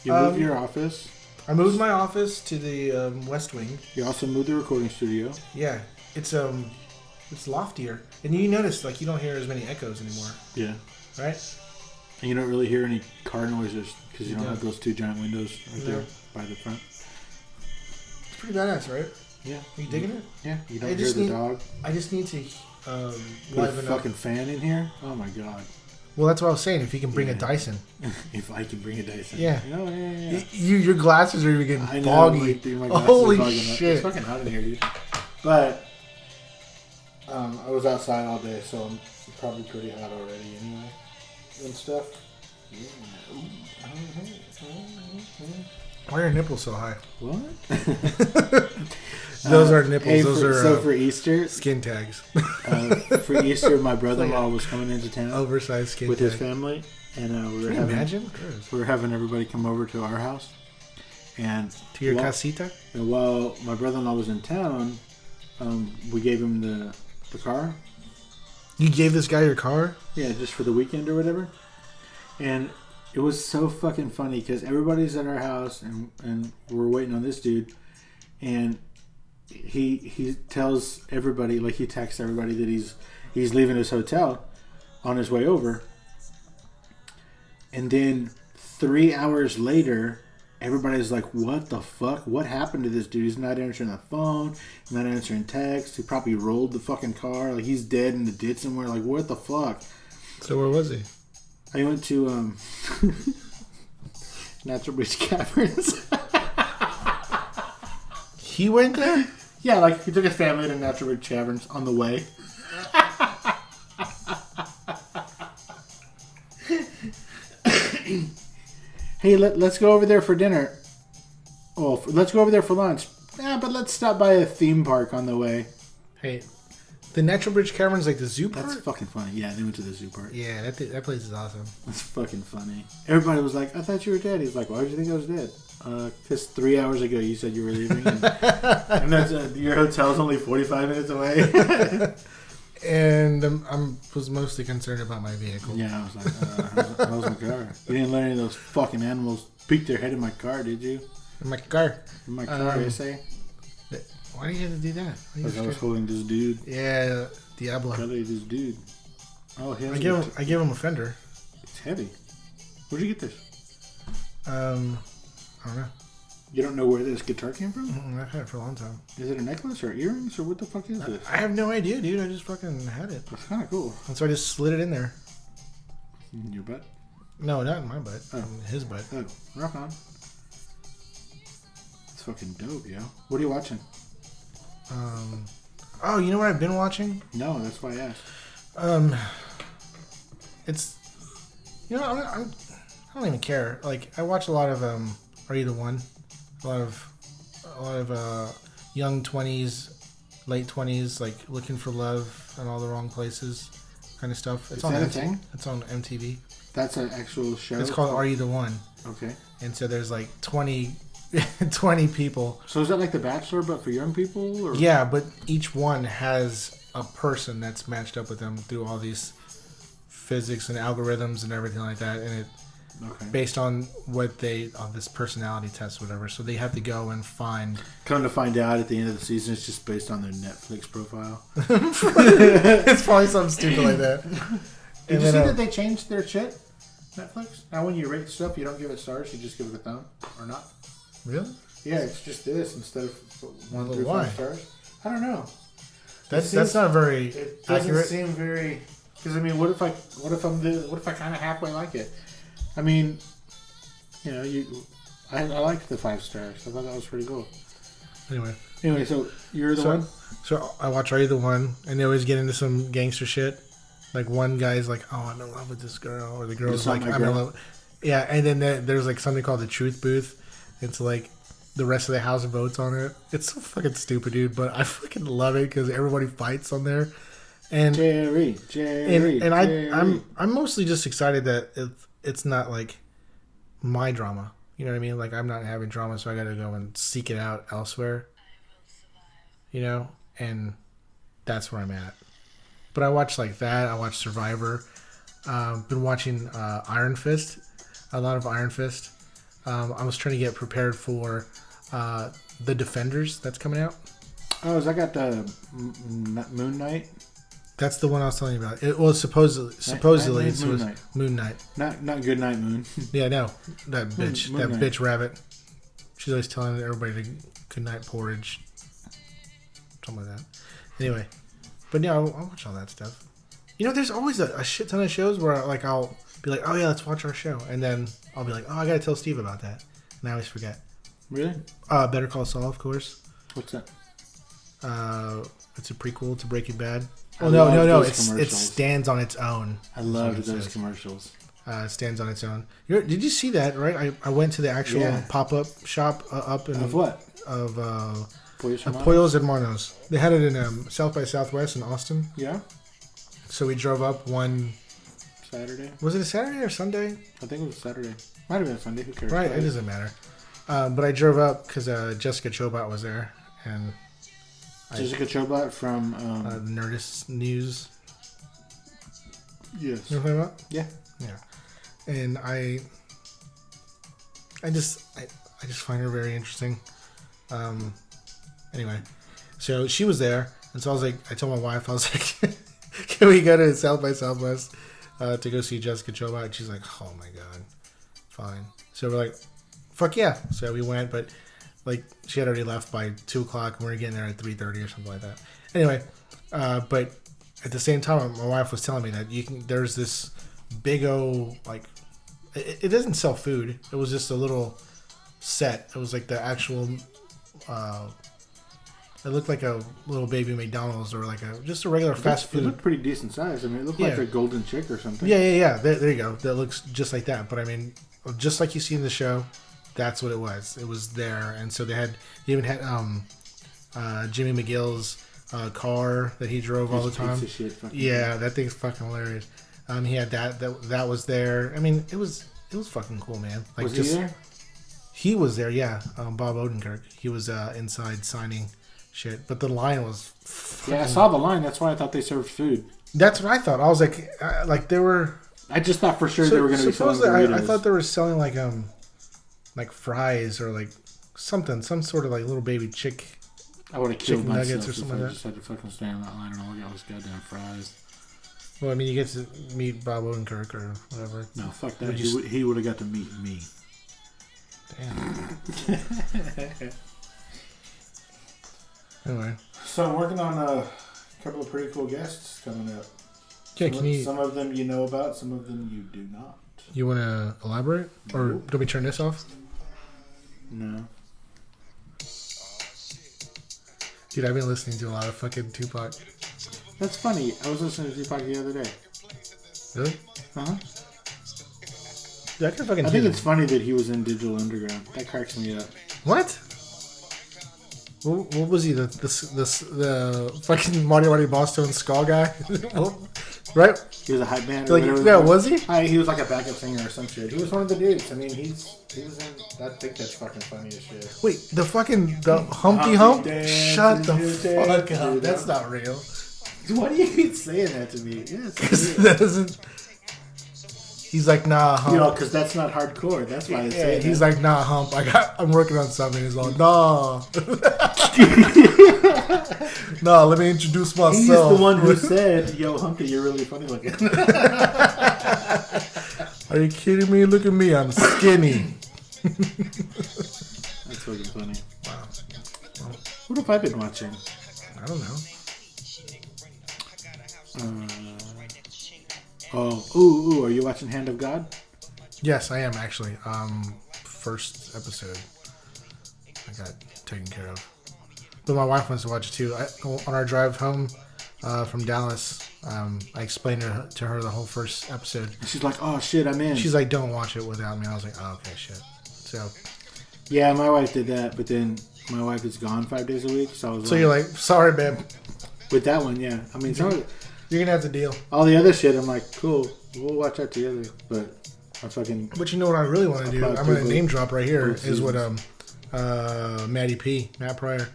Speaker 1: You moved your office.
Speaker 3: I moved my office to the West Wing.
Speaker 1: You also moved the recording studio.
Speaker 3: Yeah. It's loftier. And you notice, like, you don't hear as many echoes anymore.
Speaker 1: Yeah.
Speaker 3: Right?
Speaker 1: And you don't really hear any car noises because you don't have those two giant windows right there by the front.
Speaker 3: It's pretty badass, right?
Speaker 1: Yeah.
Speaker 3: Are you digging it?
Speaker 1: Yeah. You don't hear the dog.
Speaker 3: I just need to
Speaker 1: put a fucking fan in here? Oh my god.
Speaker 3: Well, that's what I was saying. If you can bring a Dyson.
Speaker 1: If I can bring a Dyson.
Speaker 3: Yeah.
Speaker 1: Oh, yeah.
Speaker 3: Your glasses are even getting
Speaker 1: I know,
Speaker 3: foggy.
Speaker 1: Like, dude, my
Speaker 3: holy
Speaker 1: shit. It's fucking hot in here, dude. But I was outside all day, so I'm probably pretty hot already anyway. And stuff. Yeah.
Speaker 3: Why are your nipples so high?
Speaker 1: What?
Speaker 3: Those are nipples.
Speaker 1: Hey,
Speaker 3: Those are
Speaker 1: for Easter
Speaker 3: skin tags.
Speaker 1: For Easter, my brother-in-law was coming into town,
Speaker 3: oversized skin
Speaker 1: with
Speaker 3: tag.
Speaker 1: his family, and we were having everybody come over to our house, and
Speaker 3: to your casita.
Speaker 1: And while my brother-in-law was in town, we gave him the car,
Speaker 3: You gave this guy your car?
Speaker 1: Yeah, just for the weekend or whatever. And it was so fucking funny because everybody's at our house and we're waiting on this dude. And he tells everybody, like he texts everybody that he's leaving his hotel on his way over. And then 3 hours later, everybody's like, what the fuck? What happened to this dude? He's not answering the phone. He's not answering text. He probably rolled the fucking car. Like, he's dead in the ditch somewhere. Like, what the fuck?
Speaker 3: So where was he?
Speaker 1: I went to Natural Bridge Caverns.
Speaker 3: He went there?
Speaker 1: Yeah, like, he took his family to Natural Bridge Caverns on the way. Hey, let's go over there for dinner. Oh, let's go over there for lunch. Yeah, but let's stop by a theme park on the way.
Speaker 3: Hey, the Natural Bridge Caverns, like the zoo park?
Speaker 1: That's fucking funny. Yeah, they went to the zoo park.
Speaker 3: Yeah, that place is awesome.
Speaker 1: That's fucking funny. Everybody was like, I thought you were dead. He's like, why did you think I was dead? Because 3 hours ago you said you were leaving. And that's, your hotel's only 45 minutes away.
Speaker 3: And I was mostly concerned about my vehicle.
Speaker 1: Yeah, I was like, how's my car? You didn't let any of those fucking animals peek their head in my car, did you?
Speaker 3: In my car.
Speaker 1: In my car, I say.
Speaker 3: Why do you have to do that?
Speaker 1: Because I was holding this dude.
Speaker 3: Yeah, Diablo.
Speaker 1: This dude. Oh,
Speaker 3: I gave him a fender.
Speaker 1: It's heavy. Where'd you get this?
Speaker 3: I don't know.
Speaker 1: You don't know where this guitar came from?
Speaker 3: I've had it for a long time.
Speaker 1: Is it a necklace or earrings or what the fuck is this?
Speaker 3: I have no idea, dude. I just fucking had it.
Speaker 1: It's kind of cool.
Speaker 3: And so I just slid it in there.
Speaker 1: In your butt?
Speaker 3: No, not in my butt.
Speaker 1: Oh.
Speaker 3: In his butt.
Speaker 1: Oh, rock on. It's fucking dope, yo. What are you watching?
Speaker 3: Oh, you know what I've been watching?
Speaker 1: No, that's why I asked.
Speaker 3: It's, you know, I don't even care. Like, I watch a lot of Are You the One? A lot of young 20s, late 20s, like looking for love in all the wrong places, kind of stuff.
Speaker 1: Is that a thing?
Speaker 3: It's on MTV.
Speaker 1: That's an actual show.
Speaker 3: It's called Are You the One?
Speaker 1: Okay.
Speaker 3: And so there's like 20 people.
Speaker 1: So is that like The Bachelor, but for young people? Or?
Speaker 3: Yeah, but each one has a person that's matched up with them through all these physics and algorithms and everything like that, and it based on what on this personality test, whatever. So they have to go and find.
Speaker 1: Come to find out, at the end of the season, it's just based on their Netflix profile.
Speaker 3: It's probably something stupid like that.
Speaker 1: Did you see that they changed their shit? Netflix. Now, when you rate stuff, you don't give it stars; you just give it a thumb or not.
Speaker 3: Really?
Speaker 1: Yeah, it's just this instead of 1 through
Speaker 3: why?
Speaker 1: 5 stars. I don't know.
Speaker 3: That's not very
Speaker 1: it doesn't
Speaker 3: accurate.
Speaker 1: Seem very. Because I mean, what if I kind of halfway like it? I mean, you know, I liked the 5 stars. I thought that was pretty cool. Anyway, so you're the one.
Speaker 3: So I watch Are You the One, and they always get into some gangster shit. Like one guy's like, "Oh, I'm in love with this girl," or the girl's like, "I'm in love." Yeah, and then there's like something called the Truth Booth. It's like the rest of the house votes on it. It's so fucking stupid, dude. But I fucking love it because everybody fights on there. And
Speaker 1: Jerry,
Speaker 3: and I'm mostly just excited that it's not like my drama. You know what I mean? Like I'm not having drama, so I got to go and seek it out elsewhere. You know, and that's where I'm at. But I watch like that. I watch Survivor. Been watching Iron Fist. A lot of Iron Fist. I was trying to get prepared for The Defenders that's coming out.
Speaker 1: Oh, has that got the Moon Knight?
Speaker 3: That's the one I was telling you about. It was supposedly it's
Speaker 1: Moon Knight.
Speaker 3: Moon Knight.
Speaker 1: Not Good Night Moon.
Speaker 3: Yeah, no, that bitch,
Speaker 1: Moon
Speaker 3: that
Speaker 1: Knight.
Speaker 3: bitch rabbit. She's always telling everybody to good night porridge, something like that. Anyway, but yeah, I'll watch all that stuff. You know, there's always a shit ton of shows where I'll be like, oh yeah, let's watch our show, and then I'll be like, oh, I gotta tell Steve about that, and I always forget.
Speaker 1: Really?
Speaker 3: Better Call Saul, of course.
Speaker 1: What's that?
Speaker 3: It's a prequel to Breaking Bad.
Speaker 1: I
Speaker 3: Oh no!
Speaker 1: love
Speaker 3: It
Speaker 1: commercials.
Speaker 3: stands on its own.
Speaker 1: I loved those commercials.
Speaker 3: It stands on its own. Did you see that? Right? I went to the actual pop-up shop up in
Speaker 1: Of what?
Speaker 3: Of
Speaker 1: Pollos Hermanos?
Speaker 3: Pollos Hermanos. They had it in South by Southwest in Austin.
Speaker 1: Yeah.
Speaker 3: So we drove up one.
Speaker 1: Saturday.
Speaker 3: Was it a Saturday or Sunday?
Speaker 1: I think it was Saturday. Might have been Sunday. Who cares?
Speaker 3: Right. It doesn't matter. But I drove up because Jessica Chobot was there, and
Speaker 1: Jessica Chobot from
Speaker 3: the Nerdist News.
Speaker 1: Yes.
Speaker 3: You know what I'm talking about?
Speaker 1: Yeah.
Speaker 3: Yeah. And I just find her very interesting. Anyway, so she was there, and so I told my wife, I was like, can we go to South by Southwest to go see Jessica Chobot? And she's like, oh my god, fine. So we're like, fuck yeah. So we went, but like she had already left by 2 o'clock, and we were getting there at 3:30 or something like that. Anyway, but at the same time, my wife was telling me that there's this big old, like, it doesn't sell food. It was just a little set. It was like the actual, it looked like a little baby McDonald's or like just a regular fast food.
Speaker 1: It looked pretty decent size. I mean, it looked like a golden chick or something.
Speaker 3: Yeah. There you go. That looks just like that. But I mean, just like you see in the show, that's what it was. It was there. And so they even had Jimmy McGill's car that he drove all the time. Yeah, that thing's fucking hilarious. He had that was there. I mean, it was fucking cool, man. Like,
Speaker 1: was he there?
Speaker 3: He was there, yeah. Bob Odenkirk. He was inside signing shit. But the line was fucking...
Speaker 1: Yeah, I saw the line. That's why I thought they served food.
Speaker 3: That's what I thought. I was like they were...
Speaker 1: I just thought for sure they were going to be selling burritos.
Speaker 3: I thought they were selling like fries or like something, some sort of like little baby chick.
Speaker 1: I would have killed myself
Speaker 3: nuggets or something
Speaker 1: if I
Speaker 3: like that.
Speaker 1: just had to fucking stand in that line and all get all those goddamn fries.
Speaker 3: Well, I mean, you get to meet Bob Odenkirk or whatever.
Speaker 1: No, fuck that. He would have got to meet me.
Speaker 3: Damn. Anyway.
Speaker 1: So I'm working on a couple of pretty cool guests coming up.
Speaker 3: Okay,
Speaker 1: some of them you know about, some of them you do not.
Speaker 3: You want to elaborate? Or do we turn this off?
Speaker 1: No.
Speaker 3: Dude, I've been listening to a lot of fucking Tupac.
Speaker 1: That's funny. I was listening to Tupac the other day.
Speaker 3: Really?
Speaker 1: Uh-huh.
Speaker 3: Dude, I can fucking
Speaker 1: I think it's funny that he was in Digital Underground. That cracks me up.
Speaker 3: What? What was he? The fucking Marty Boston skull guy? Right?
Speaker 1: He was a hype man.
Speaker 3: Was he?
Speaker 1: He was like a backup singer or some shit. He was one of the dudes. I mean, he was in... I think that's fucking funny as shit.
Speaker 3: Wait, the Humpty Hump?
Speaker 1: Dance,
Speaker 3: Shut the fuck up. That's not real.
Speaker 1: Why do you keep saying that to me? Yes,
Speaker 3: that doesn't... He's like, nah, hump.
Speaker 1: You know, because that's not hardcore. That's why it's saying
Speaker 3: he's
Speaker 1: that.
Speaker 3: like, nah, hump. I'm working on something. He's like, nah. Nah, let me introduce myself.
Speaker 1: He's the one who said, yo, Humpty, you're really funny looking.
Speaker 3: Are you kidding me? Look at me. I'm skinny.
Speaker 1: That's fucking funny. Wow. What have I been watching?
Speaker 3: I don't know.
Speaker 1: Are you watching Hand of God?
Speaker 3: Yes, I am actually. First episode I got taken care of. But my wife wants to watch it too. On our drive home from Dallas, I explained to her the whole first episode.
Speaker 1: She's like, oh shit, I'm in.
Speaker 3: She's like, don't watch it without me. I was like, oh, okay, shit. So.
Speaker 1: Yeah, my wife did that, but then my wife is gone 5 days a week, so I was
Speaker 3: you're like, sorry, babe.
Speaker 1: With that one, yeah. I mean,
Speaker 3: you're gonna have to deal.
Speaker 1: All the other shit, I'm like, cool, we'll watch that together. But I fucking.
Speaker 3: But you know what I really want to do? I'm gonna name drop right here. Is what Matt Pryor,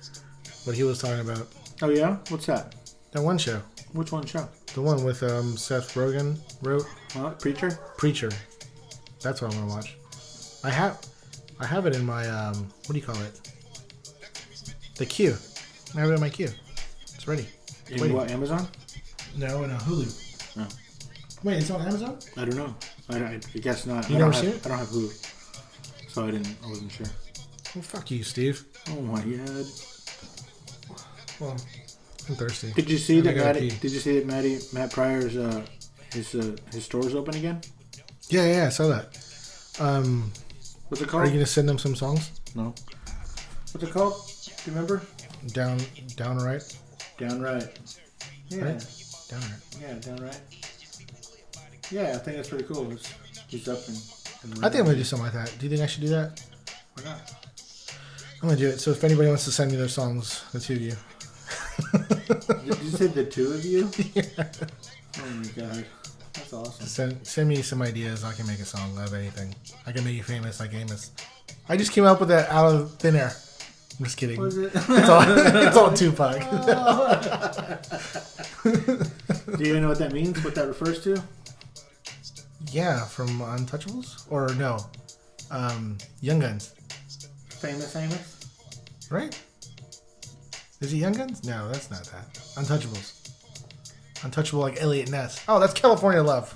Speaker 3: what he was talking about.
Speaker 1: Oh yeah, what's that?
Speaker 3: That one show.
Speaker 1: Which one show?
Speaker 3: The one with Seth Rogen wrote.
Speaker 1: Preacher.
Speaker 3: Preacher. That's what I want to watch. I have it in my what do you call it? The queue. I have it in my queue. It's ready.
Speaker 1: In what, Amazon?
Speaker 3: No, in a Hulu.
Speaker 1: Oh.
Speaker 3: Wait, it's on Amazon?
Speaker 1: I don't know. I guess not.
Speaker 3: You never seen it?
Speaker 1: I don't have Hulu, so I wasn't sure.
Speaker 3: Well, fuck you, Steve.
Speaker 1: Oh my god.
Speaker 3: Well, I'm thirsty.
Speaker 1: Did you see that Matt Pryor's his store's open again?
Speaker 3: Yeah, I saw that.
Speaker 1: What's it called?
Speaker 3: Are you gonna send them some songs?
Speaker 1: No. What's it called? Do you remember?
Speaker 3: Downright.
Speaker 1: Downright. Yeah.
Speaker 3: Right? Downright.
Speaker 1: Yeah, Downright. Yeah, I think that's pretty cool. He's up and
Speaker 3: I think I'm gonna do something like that. Do you think I should do that?
Speaker 1: Why not?
Speaker 3: I'm gonna do it. So if anybody wants to send me their songs, the two of you.
Speaker 1: Did you say the two of you?
Speaker 3: Yeah.
Speaker 1: Oh my god. That's awesome.
Speaker 3: Send me some ideas. I can make a song out of anything. I can make you famous like Amos. I just came up with that out of thin air. I'm just kidding.
Speaker 1: Was it?
Speaker 3: It's all Tupac.
Speaker 1: Do you even know what that means? What that refers to?
Speaker 3: Yeah, from Untouchables? Or no, Young Guns.
Speaker 1: Famous.
Speaker 3: Right? Is it Young Guns? No, that's not that. Untouchables. Untouchable like Elliot Ness. Oh, that's California Love.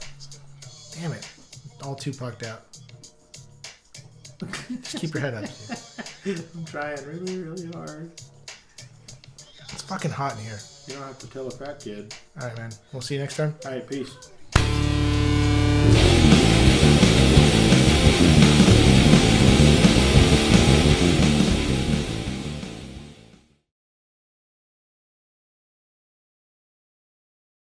Speaker 3: Damn it. All Tupac'd out. Just keep your head up, dude.
Speaker 1: I'm trying really, really hard.
Speaker 3: It's fucking hot in here.
Speaker 1: You don't have to tell a fat kid.
Speaker 3: Alright, man. We'll see you next time.
Speaker 1: All right, peace.